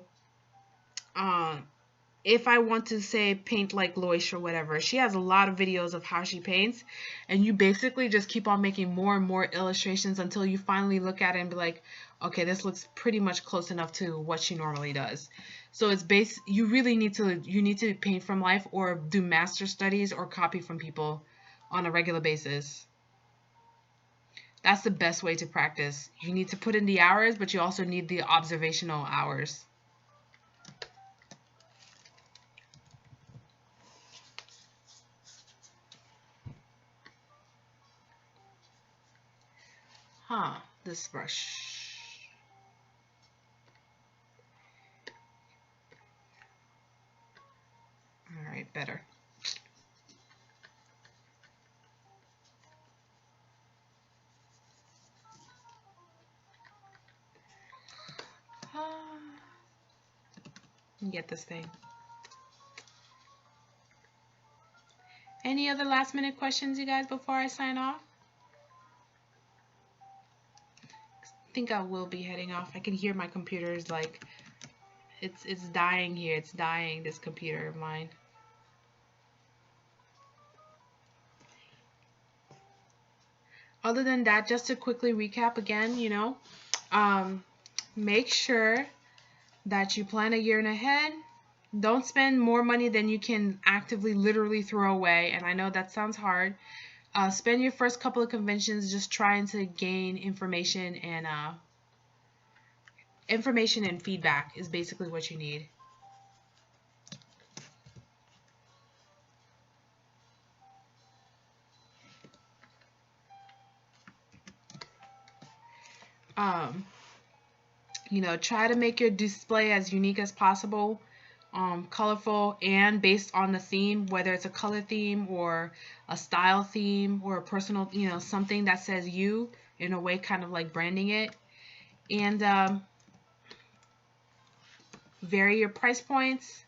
if I want to say paint like Loish or whatever, she has a lot of videos of how she paints, and you basically just keep on making more and more illustrations until you finally look at it and be like, okay, this looks pretty much close enough to what she normally does. So it's you really need to paint from life, or do master studies, or copy from people on a regular basis. That's the best way to practice. You need to put in the hours, but you also need the observational hours. This brush. All right, better. Get this thing. Any other last minute questions, you guys, before I sign off? I think I will be heading off. I can hear my computer is like, it's dying here. It's dying, this computer of mine. Other than that, just to quickly recap again, make sure that you plan a year and ahead. Don't spend more money than you can actively, literally throw away. And I know that sounds hard. Spend your first couple of conventions just trying to gain information, and feedback is basically what you need. Try to make your display as unique as possible, colorful, and based on the theme, whether it's a color theme or a style theme or a personal, something that says you in a way, kind of like branding it. And vary your price points.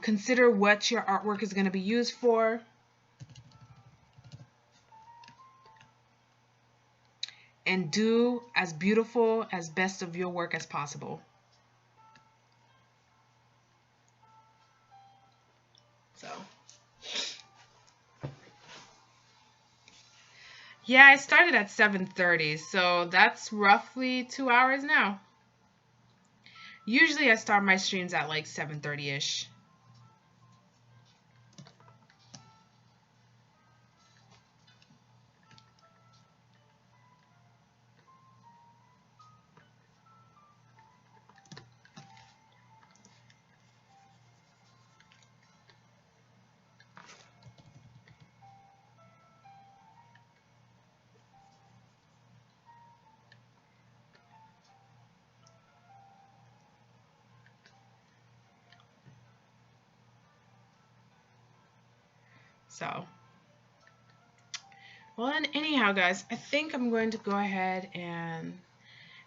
Consider what your artwork is going to be used for. And do as beautiful as best of your work as possible. So, yeah, I started at 7:30, so that's roughly 2 hours now. Usually I start my streams at like 7:30-ish. So, well, and anyhow, guys, I think I'm going to go ahead and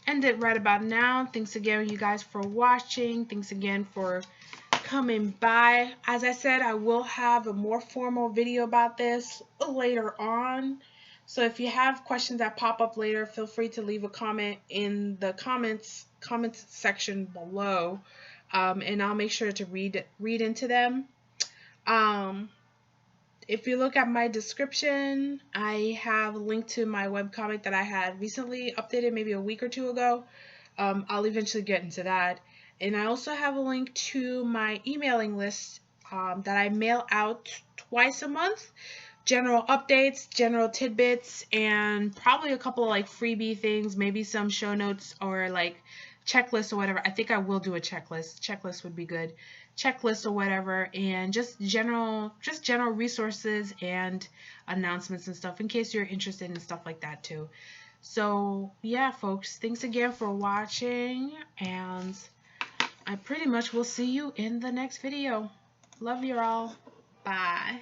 end it right about now. Thanks again, you guys, for watching. Thanks again for coming by. As I said, I will have a more formal video about this later on. So if you have questions that pop up later, feel free to leave a comment in the comments section below, and I'll make sure to read into them. If you look at my description, I have a link to my webcomic that I had recently updated maybe a week or two ago. I'll eventually get into that. And I also have a link to my emailing list that I mail out twice a month. General updates, general tidbits, and probably a couple of like freebie things, maybe some show notes or like checklists or whatever. I think I will do a checklist. Checklist would be good. Checklist or whatever, and just general resources and announcements and stuff in case you're interested in stuff like that too. So yeah, folks, thanks again for watching, and I pretty much will see you in the next video. Love you all. Bye.